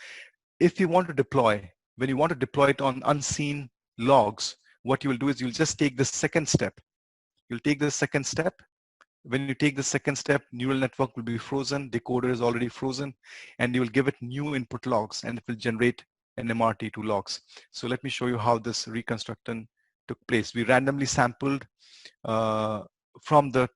If you want to deploy, when you want to deploy it on unseen logs, what you will do is you'll just take the second step. You'll take the second step. When you take the second step, neural network will be frozen, decoder is already frozen, and you will give it new input logs and it will generate NMR T2 logs. So let me show you how this reconstruction took place. We randomly sampled from the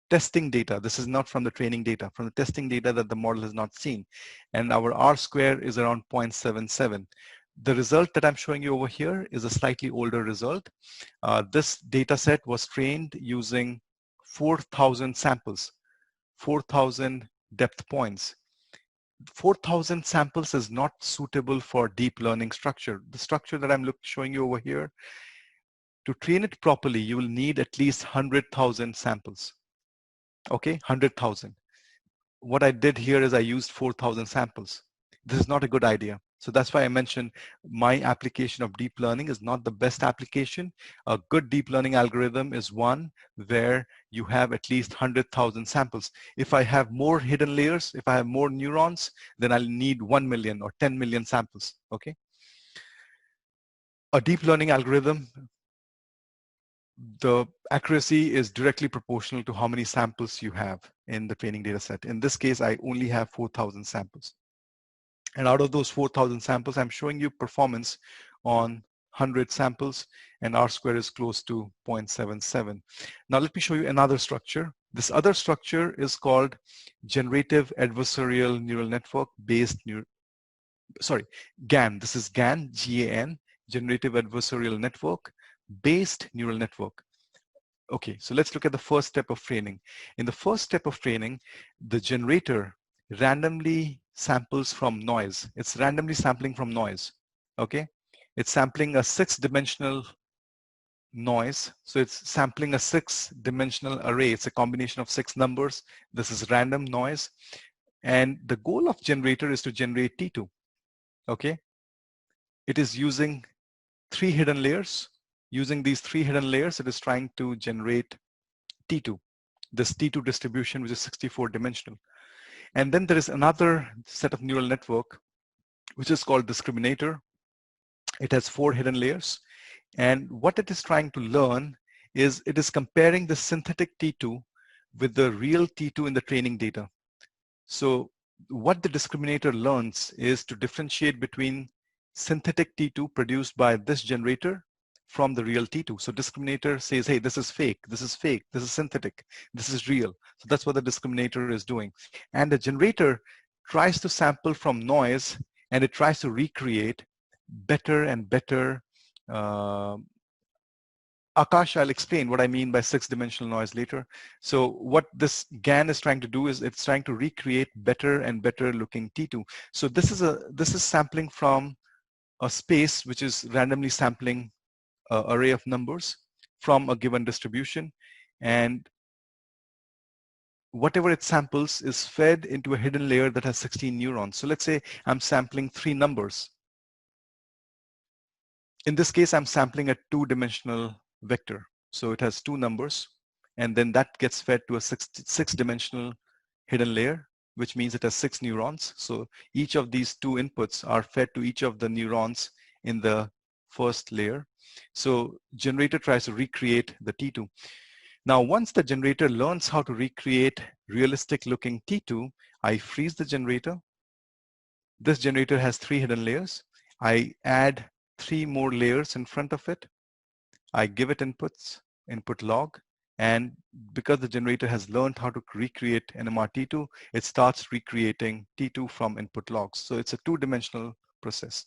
testing data. This is not from the training data, from the testing data that the model has not seen. And our R square is around 0.77. The result that I'm showing you over here is a slightly older result. This data set was trained using 4,000 samples, 4,000 depth points. 4,000 samples is not suitable for deep learning structure. The structure that I'm showing you over here, to train it properly, you will need at least 100,000 samples. Okay, 100,000. What I did here is I used 4,000 samples. This is not a good idea. So that's why I mentioned my application of deep learning is not the best application. A good deep learning algorithm is one where you have at least 100,000 samples. If I have more hidden layers, if I have more neurons, then I'll need 1 million or 10 million samples, okay? A deep learning algorithm, the accuracy is directly proportional to how many samples you have in the training data set. In this case, I only have 4,000 samples. And out of those 4,000 samples, I'm showing you performance on 100 samples, and R square is close to 0.77. Now let me show you another structure. This other structure is called generative adversarial neural network based GAN. This is GAN, G-A-N, generative adversarial network based neural network. Okay, so let's look at the first step of training. In the first step of training, the generator randomly samples from noise. It's randomly sampling from noise, okay? It's sampling a 6-dimensional noise. So it's sampling a 6-dimensional array. It's a combination of 6 numbers. This is random noise. And the goal of generator is to generate T2, okay? It is using 3 hidden layers. Using these 3 hidden layers, it is trying to generate T2, this T2 distribution, which is 64-dimensional. And then there is another set of neural network, which is called discriminator. It has 4 hidden layers. And what it is trying to learn is it is comparing the synthetic T2 with the real T2 in the training data. So what the discriminator learns is to differentiate between synthetic T2 produced by this generator from the real T2. So discriminator says, hey, this is fake, this is fake, this is synthetic, this is real. So that's what the discriminator is doing. And the generator tries to sample from noise, and it tries to recreate better and better. Akash, I'll explain what I mean by 6-dimensional noise later. So what this GAN is trying to do is it's trying to recreate better and better looking T2. So this is sampling from a space which is randomly sampling an array of numbers from a given distribution, and whatever it samples is fed into a hidden layer that has 16 neurons. So let's say I'm sampling 3 numbers. In this case, I'm sampling a 2-dimensional vector. So it has 2 numbers, and then that gets fed to a 6-dimensional hidden layer, which means it has 6 neurons. So each of these 2 inputs are fed to each of the neurons in the first layer. So generator tries to recreate the T2. Now, once the generator learns how to recreate realistic looking T2, I freeze the generator. This generator has 3 hidden layers. I add 3 more layers in front of it. I give it inputs, input log, and because the generator has learned how to recreate NMR T2, it starts recreating T2 from input logs. So it's a 2-dimensional process.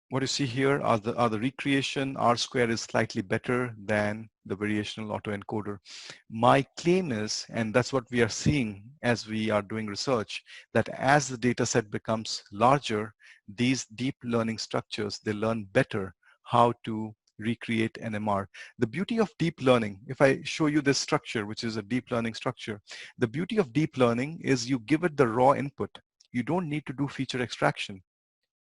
What you see here are the recreation. R square is slightly better than the variational autoencoder. My claim is, and that's what we are seeing as we are doing research, that as the data set becomes larger, these deep learning structures, they learn better how to recreate NMR. The beauty of deep learning, if I show you this structure, which is a deep learning structure, the beauty of deep learning is you give it the raw input. You don't need to do feature extraction.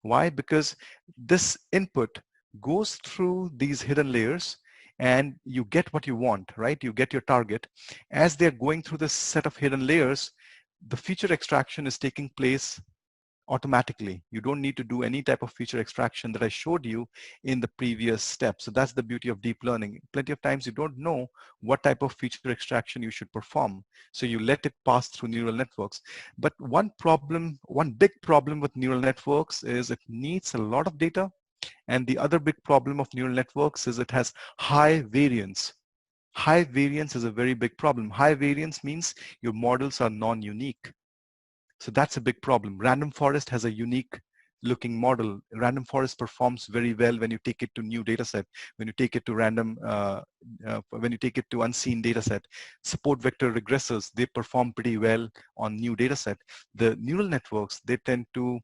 Why? Because this input goes through these hidden layers and you get what you want, right? You get your target. As they're going through this set of hidden layers, the feature extraction is taking place automatically. You don't need to do any type of feature extraction that I showed you in the previous step. So that's the beauty of deep learning. Plenty of times you don't know what type of feature extraction you should perform. So you let it pass through neural networks. But one big problem with neural networks is it needs a lot of data. And the other big problem of neural networks is it has high variance. High variance is a very big problem. High variance means your models are non-unique. So that's a big problem. Random forest has a unique looking model. Random forest performs very well when you take it to new data set, when you take it to when you take it to unseen data set. Support vector regressors, they perform pretty well on new data set. The neural networks, they tend to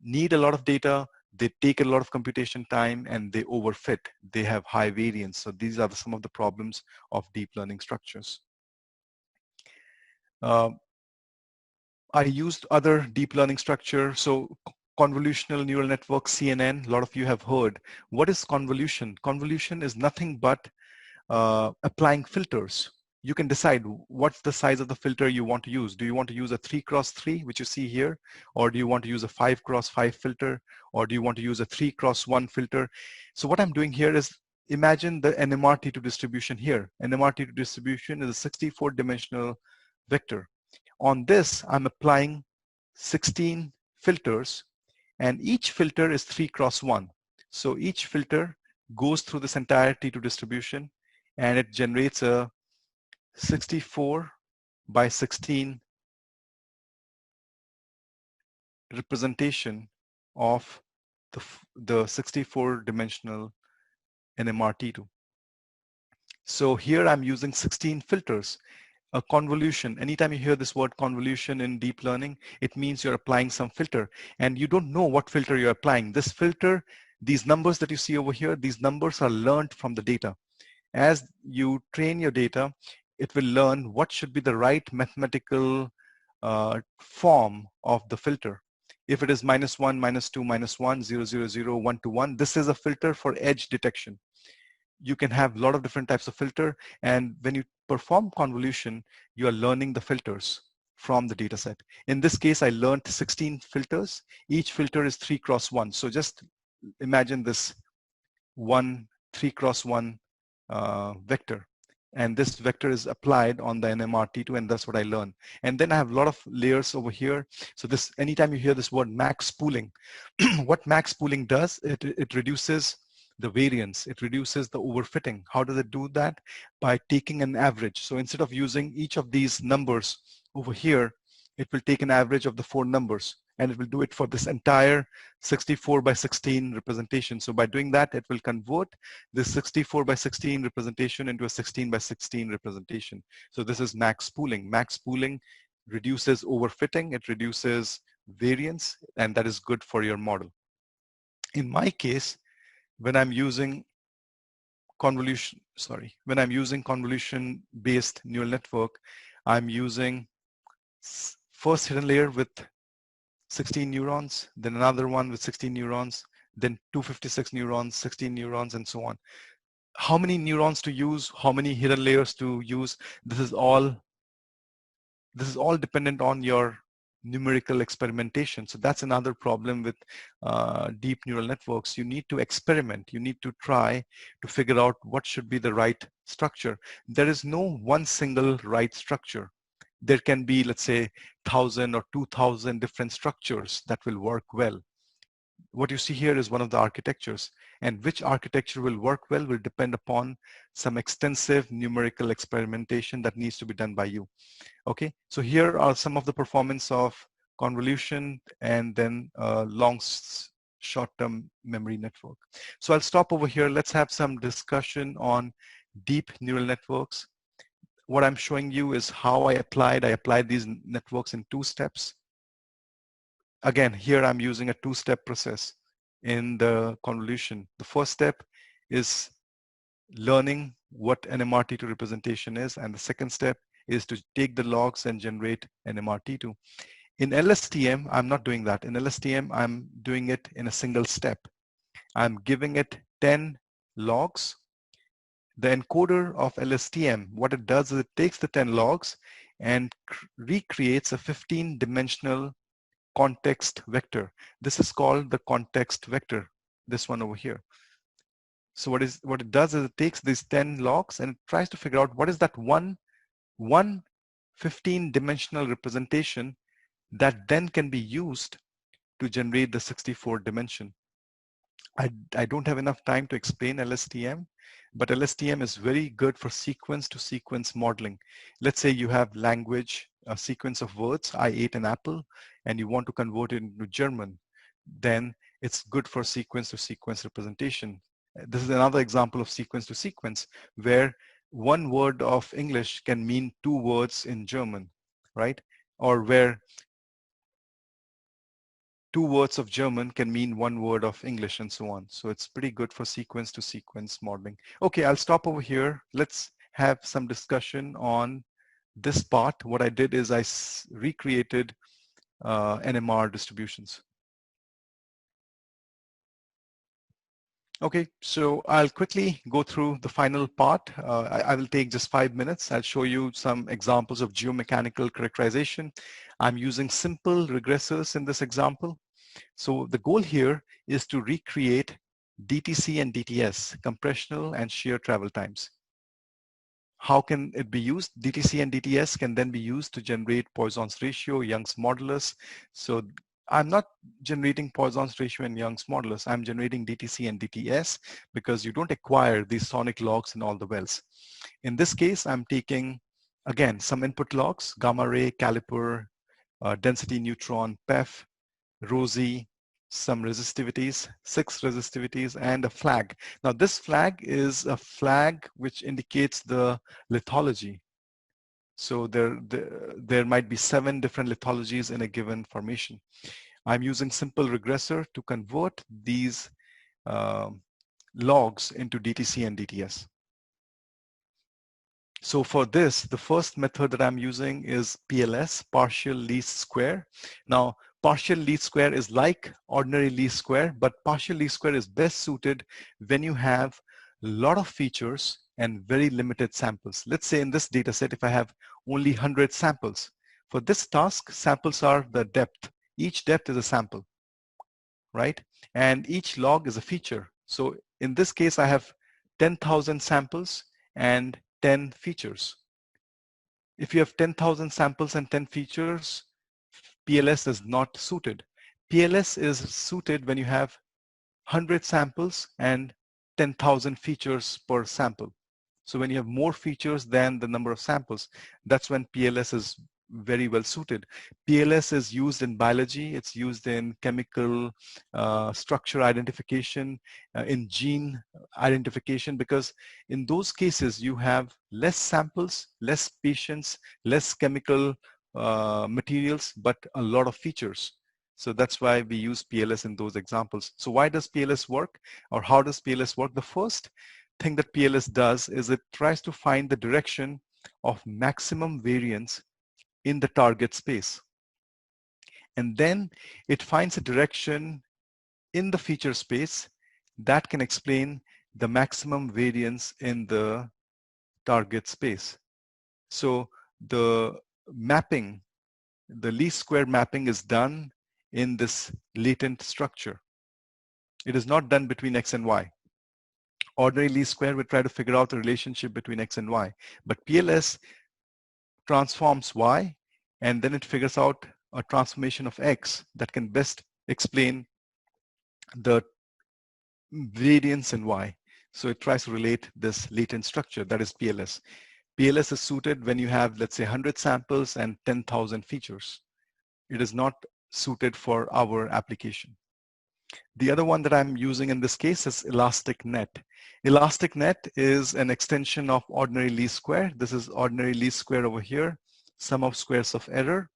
need a lot of data, they take a lot of computation time, and they overfit. They have high variance. So these are some of the problems of deep learning structures. I used other deep learning structure. So convolutional neural network, CNN, a lot of you have heard. What is convolution? Convolution is nothing but applying filters. You can decide what's the size of the filter you want to use. Do you want to use a 3x3, which you see here? Or do you want to use a 5x5 filter? Or do you want to use a 3x1 filter? So what I'm doing here is imagine the NMR T2 distribution here. NMR T2 distribution is a 64-dimensional vector. On this, I'm applying 16 filters, and each filter is 3x1. So each filter goes through this entire T2 distribution, and it generates a 64 by 16 representation of the 64-dimensional NMR T2. So here I'm using 16 filters. A convolution, anytime you hear this word convolution in deep learning, it means you're applying some filter, and you don't know what filter you're applying. This filter, these numbers that you see over here, these numbers are learned from the data. As you train your data, it will learn what should be the right mathematical form of the filter. If it is -1, -2, -1, 0, 0, 0, 1 to 1, this is a filter for edge detection. You can have a lot of different types of filter, and when you perform convolution, you are learning the filters from the data set. In this case, I learned 16 filters. Each filter is 3x1. So just imagine this 3x1 vector. And this vector is applied on the NMR T2, and that's what I learn. And then I have a lot of layers over here. So this, anytime you hear this word max pooling, what max pooling does, it reduces the variance, it reduces the overfitting. How does it do that? By taking an average. So instead of using each of these numbers over here, it will take an average of the 4 numbers, and it will do it for this entire 64 by 16 representation. So by doing that, it will convert this 64 by 16 representation into a 16 by 16 representation. So this is max pooling. Max pooling reduces overfitting, it reduces variance, and that is good for your model. In my case, when I'm using convolution-based neural network, I'm using first hidden layer with 16 neurons, then another one with 16 neurons, then 256 neurons, 16 neurons, and so on. How many neurons to use, how many hidden layers to use, this is all dependent on your numerical experimentation. So that's another problem with deep neural networks. You need to experiment. You need to try to figure out what should be the right structure. There is no one single right structure. There can be, let's say, 1,000 or 2,000 different structures that will work well. What you see here is one of the architectures, and which architecture will work well will depend upon some extensive numerical experimentation that needs to be done by you. Okay, so here are some of the performance of convolution and then long short-term memory network. So I'll stop over here. Let's have some discussion on deep neural networks. What I'm showing you is how I applied these networks in 2 steps. Again, here I'm using a 2-step process in the convolution. The first step is learning what NMR T2 representation is, and the second step is to take the logs and generate NMR T2. In LSTM, I'm not doing that. In LSTM, I'm doing it in a single step. I'm giving it 10 logs. The encoder of LSTM, what it does is it takes the 10 logs and recreates a 15-dimensional context vector. This is called the context vector, this one over here. So what it does is it takes these 10 logs and it tries to figure out what is that one 15-dimensional representation that then can be used to generate the 64 dimension. I don't have enough time to explain LSTM, but LSTM is very good for sequence to sequence modeling. Let's say you have language, a sequence of words, I ate an apple, and you want to convert it into German. Then it's good for sequence to sequence representation. This is another example of sequence to sequence where one word of English can mean two words in German, right? Or where two words of German can mean one word of English and so on. So it's pretty good for sequence to sequence modeling. Okay, I'll stop over here. Let's have some discussion on this part. What I did is I recreated NMR distributions. Okay, so I'll quickly go through the final part. I will take just 5 minutes. I'll show you some examples of geomechanical characterization. I'm using simple regressors in this example. So the goal here is to recreate DTC and DTS, compressional and shear travel times. How can it be used? DTC and DTS can then be used to generate Poisson's ratio, Young's modulus. So I'm not generating Poisson's ratio and Young's modulus. I'm generating DTC and DTS because you don't acquire these sonic logs in all the wells. In this case, I'm taking, again, some input logs, gamma ray, caliper, density neutron, PEF, ROSI, some resistivities, 6 resistivities, and a flag. Now this flag is a flag which indicates the lithology. So there might be 7 different lithologies in a given formation. I'm using simple regressor to convert these logs into DTC and DTS. So for this, the first method that I'm using is PLS, partial least square. Now, partial least square is like ordinary least square, but partial least square is best suited when you have a lot of features and very limited samples. Let's say in this data set, if I have only 100 samples. For this task, samples are the depth. Each depth is a sample, right? And each log is a feature. So in this case, I have 10,000 samples and 10 features. If you have 10,000 samples and 10 features, PLS is not suited. PLS is suited when you have 100 samples and 10,000 features per sample. So when you have more features than the number of samples, that's when PLS is very well suited. PLS is used in biology, it's used in chemical structure identification, in gene identification, because in those cases you have less samples, less patients, less chemical materials, but a lot of features. So that's why we use PLS in those examples. So why does PLS work, or how does PLS work? The first thing that PLS does is it tries to find the direction of maximum variance in the target space. And then it finds a direction in the feature space that can explain the maximum variance in the target space. So the mapping, the least square mapping is done in this latent structure. It is not done between X and Y. Ordinary least square would try to figure out the relationship between X and Y, but PLS transforms Y, and then it figures out a transformation of X that can best explain the variance in Y. So it tries to relate this latent structure, that is PLS. PLS is suited when you have, let's say, 100 samples and 10,000 features. It is not suited for our application. The other one that I'm using in this case is Elastic Net. Elastic Net is an extension of ordinary least square. This is ordinary least square over here, sum of squares of error.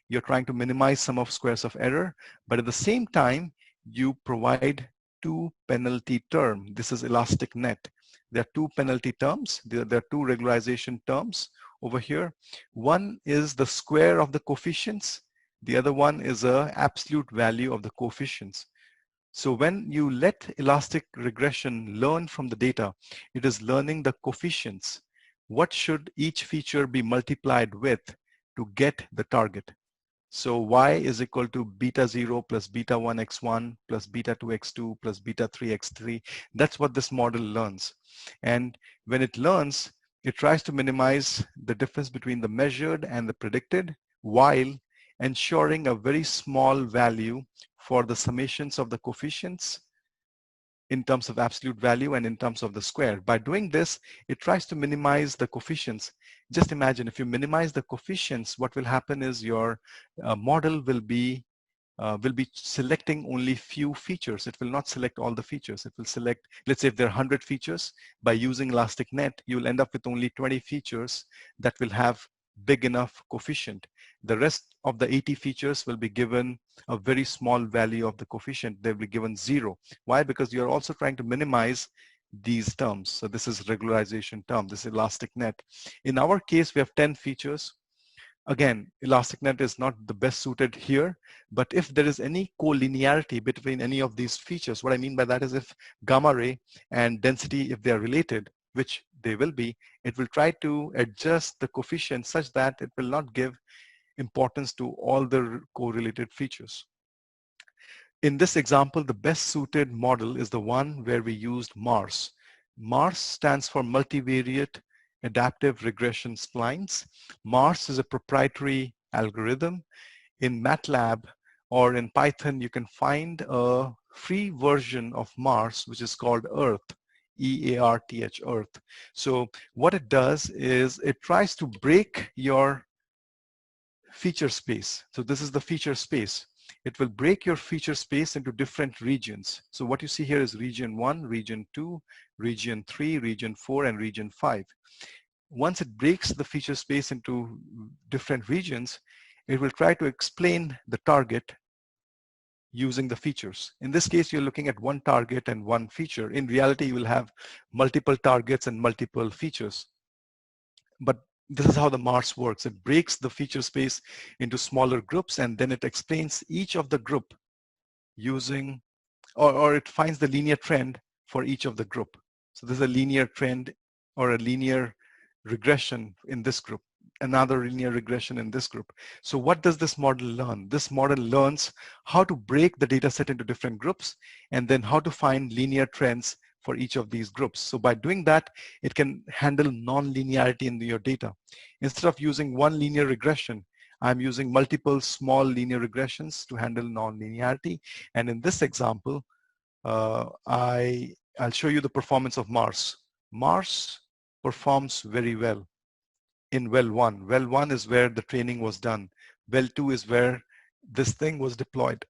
You're trying to minimize sum of squares of error, but at the same time, you provide two penalty term. This is elastic net. There are two penalty terms. There are two regularization terms over here. One is the square of the coefficients. The other one is a absolute value of the coefficients. So when you let elastic regression learn from the data, it is learning the coefficients. What should each feature be multiplied with to get the target? So y is equal to beta 0 plus beta 1 x1 plus beta 2 x2 plus beta 3 x3. That's what this model learns. And when it learns, it tries to minimize the difference between the measured and the predicted while ensuring a very small value for the summations of the coefficients in terms of absolute value and in terms of the square. By doing this, it tries to minimize the coefficients. Just imagine if you minimize the coefficients, what will happen is your model will be selecting only few features. It will not select all the features. It will select, let's say if there are 100 features, by using elastic net, you will end up with only 20 features that will have big enough coefficient. The rest of the 80 features will be given a very small value of the coefficient. They'll be given 0. Why? Because you're also trying to minimize these terms. So this is regularization term, this elastic net. In our case, we have 10 features. Again, elastic net is not the best suited here, but if there is any collinearity between any of these features, what I mean by that is if gamma ray and density, if they are related, which they will be, it will try to adjust the coefficient such that it will not give importance to all the correlated features. In this example, the best suited model is the one where we used MARS. MARS stands for Multivariate Adaptive Regression Splines. MARS is a proprietary algorithm. In MATLAB or in Python, you can find a free version of MARS, which is called EARTH, E-A-R-T-H, EARTH. So what it does is it tries to break your feature space. So this is the feature space. It will break your feature space into different regions. So what you see here is region 1, region 2, region 3, region 4, and region 5. Once it breaks the feature space into different regions, it will try to explain the target using the features. In this case, you're looking at one target and one feature. In reality, you will have multiple targets and multiple features. But this is how the MARS works. It breaks the feature space into smaller groups, and then it explains each of the group using, or it finds the linear trend for each of the group. So there's a linear trend or a linear regression in this group, another linear regression in this group. So what does this model learn? This model learns how to break the data set into different groups and then how to find linear trends for each of these groups. So by doing that, it can handle non-linearity in your data. Instead of using one linear regression, I'm using multiple small linear regressions to handle non-linearity. And in this example, I'll show you the performance of MARS. MARS performs very well in well 1. Well 1 is where the training was done. Well 2 is where this thing was deployed.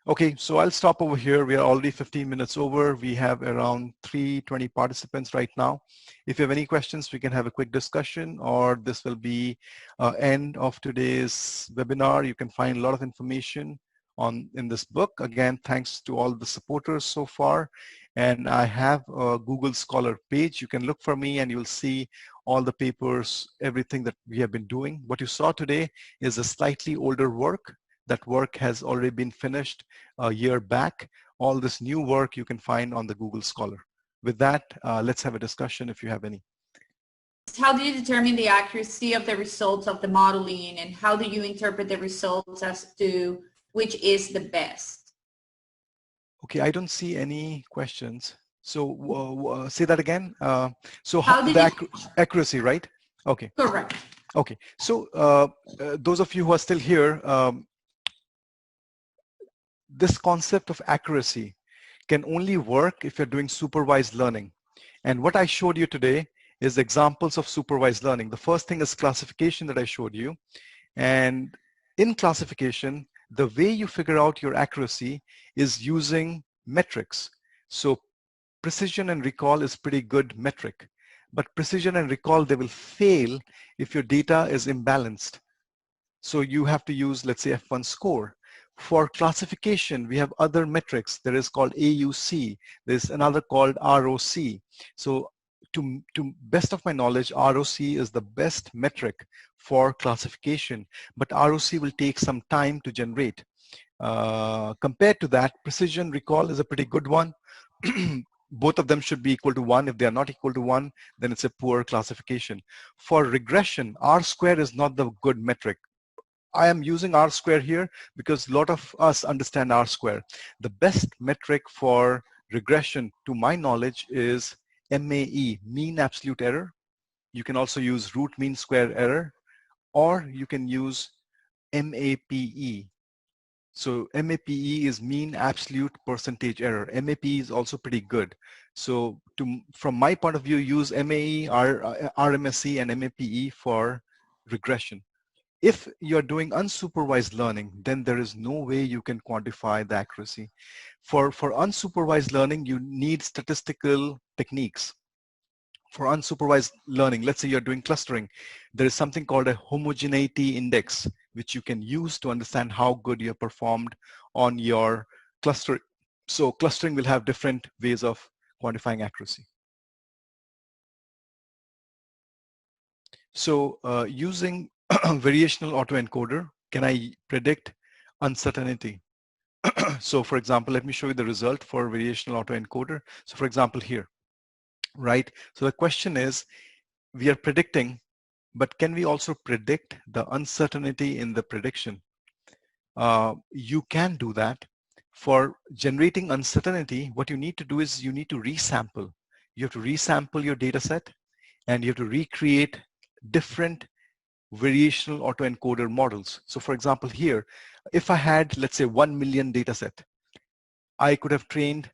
Okay, so I'll stop over here. We are already 15 minutes over. We have around 320 participants right now. If you have any questions, we can have a quick discussion, or this will be end of today's webinar. You can find a lot of information in this book. Again, thanks to all the supporters so far. And I have a Google Scholar page. You can look for me and you'll see all the papers, everything that we have been doing. What you saw today is a slightly older work. That work has already been finished a year back. All this new work you can find on the Google Scholar. With that, let's have a discussion if you have any. How do you determine the accuracy of the results of the modeling, and how do you interpret the results as to which is the best? Okay, I don't see any questions. So say that again. So accuracy, right? Okay. Correct. Okay, so those of you who are still here, this concept of accuracy can only work if you're doing supervised learning. And what I showed you today is examples of supervised learning. The first thing is classification that I showed you. And in classification, the way you figure out your accuracy is using metrics. So precision and recall is pretty good metric. But precision and recall, they will fail if your data is imbalanced. So you have to use, let's say, F1 score. For classification, we have other metrics. There is called AUC. There's another called ROC. So to best of my knowledge, ROC is the best metric for classification, but ROC will take some time to generate. Compared to that, precision recall is a pretty good one. Both of them should be equal to 1. If they are not equal to 1, then it's a poor classification. For regression, R-square is not the good metric. I am using R-square here because a lot of us understand R-square. The best metric for regression, to my knowledge, is MAE, mean absolute error. You can also use root mean square error, or you can use MAPE. So MAPE is mean absolute percentage error. MAPE is also pretty good. So from my point of view, use MAE, RMSE, and MAPE for regression. If you're doing unsupervised learning, then there is no way you can quantify the accuracy. For unsupervised learning, you need statistical techniques. For unsupervised learning, let's say you're doing clustering, there is something called a homogeneity index, which you can use to understand how good you have performed on your cluster. So clustering will have different ways of quantifying accuracy. So using variational autoencoder, can I predict uncertainty? So for example, let me show you the result for variational autoencoder. So for example here, right? So the question is, we are predicting, but can we also predict the uncertainty in the prediction? You can do that. For generating uncertainty, what you need to do is you need to resample. You have to resample your data set, and you have to recreate different variational autoencoder models. So for example here, if I had, let's say, 1 million data set, I could have trained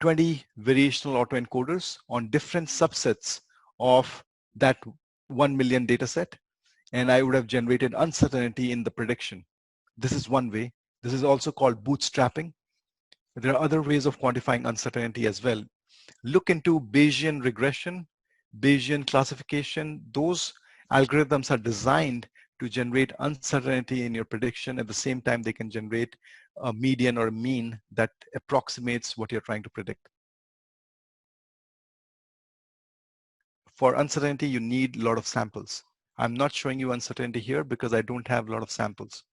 20 variational autoencoders on different subsets of that 1 million data set, and I would have generated uncertainty in the prediction. This is one way. This is also called bootstrapping. There are other ways of quantifying uncertainty as well. Look into Bayesian regression, Bayesian classification. Those algorithms are designed to generate uncertainty in your prediction. At the same time, they can generate a median or a mean that approximates what you're trying to predict. For uncertainty, you need a lot of samples. I'm not showing you uncertainty here because I don't have a lot of samples.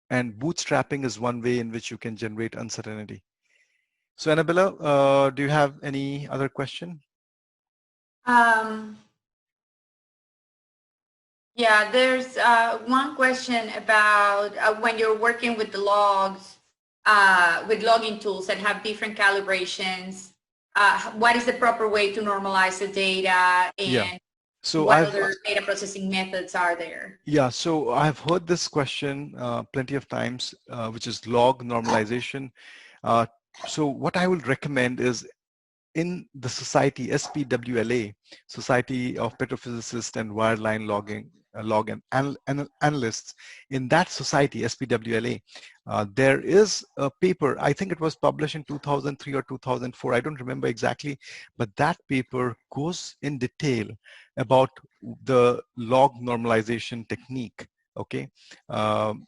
And bootstrapping is one way in which you can generate uncertainty. So Annabella, do you have any other question? Yeah, there's one question about when you're working with the logs, with logging tools that have different calibrations, what is the proper way to normalize the data, and yeah. So what other data processing methods are there? Yeah, so I've heard this question plenty of times, which is log normalization. So what I would recommend is in the society, SPWLA, Society of Petrophysicists and Wireline Log and Analysts, in that society, SPWLA, there is a paper, I think it was published in 2003 or 2004, I don't remember exactly, but that paper goes in detail about the log normalization technique. Okay,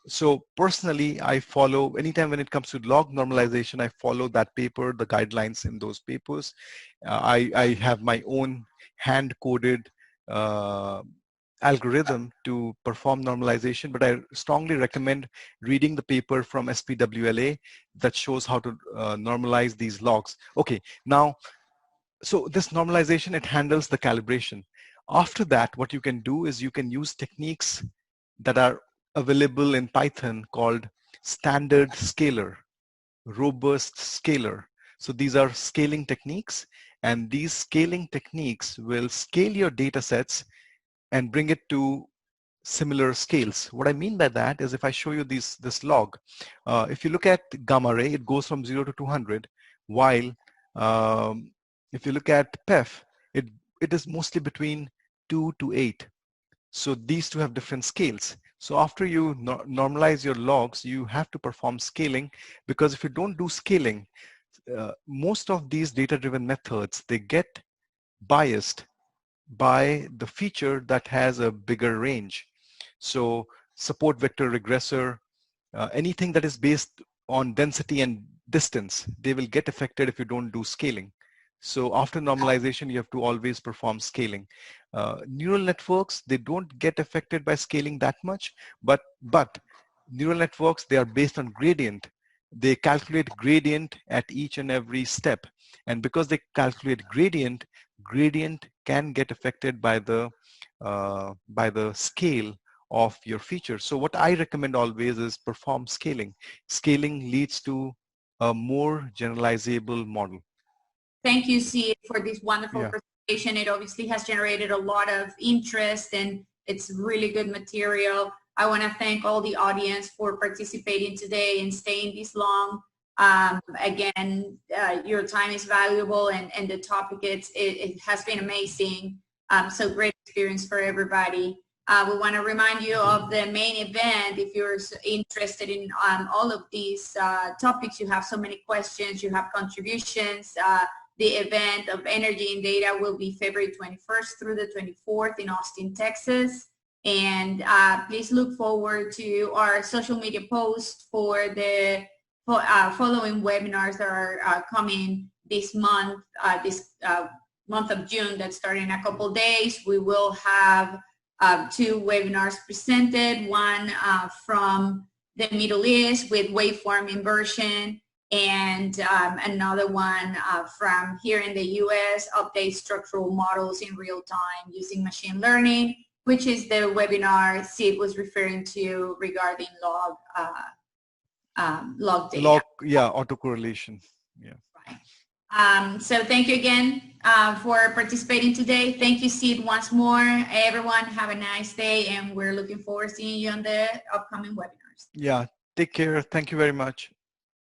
so personally, I follow, anytime when it comes to log normalization, I follow that paper, the guidelines in those papers. I have my own hand-coded algorithm to perform normalization, but I strongly recommend reading the paper from SPWLA that shows how to normalize these logs. Okay, now, so this normalization, it handles the calibration. After that, what you can do is you can use techniques that are available in Python called standard scaler, robust scaler. So these are scaling techniques, and these scaling techniques will scale your data sets and bring it to similar scales. What I mean by that is if I show you this log, if you look at gamma ray, it goes from 0 to 200, while if you look at PEF, it is mostly between 2 to 8. So these two have different scales. So after you normalize your logs, you have to perform scaling, because if you don't do scaling, most of these data-driven methods, they get biased by the feature that has a bigger range. So support vector regressor, anything that is based on density and distance, they will get affected if you don't do scaling. So after normalization, you have to always perform scaling. Neural networks, they don't get affected by scaling that much, but neural networks, they are based on gradient. They calculate gradient at each and every step. And because they calculate gradient can get affected by the scale of your feature. So what I recommend always is perform scaling. Scaling leads to a more generalizable model. Thank you, Sid, for this wonderful Yeah. presentation. It obviously has generated a lot of interest and it's really good material. I want to thank all the audience for participating today and staying this long. Again, your time is valuable and the topic, it has been amazing. So great experience for everybody. We want to remind you of the main event. If you're interested in all of these topics, you have so many questions, you have contributions. The event of Energy and Data will be February 21st through the 24th in Austin, Texas. And please look forward to our social media posts for the following webinars that are coming this month, month of June, that's starting in a couple days. We will have 2 webinars presented, one from the Middle East with waveform inversion, and another one from here in the US, update structural models in real time using machine learning, which is the webinar Sid was referring to regarding log data. Yeah, autocorrelation. Yeah. Right. So thank you again for participating today. Thank you, Sid, once more. Everyone, have a nice day, and we're looking forward to seeing you on the upcoming webinars. Yeah, take care. Thank you very much.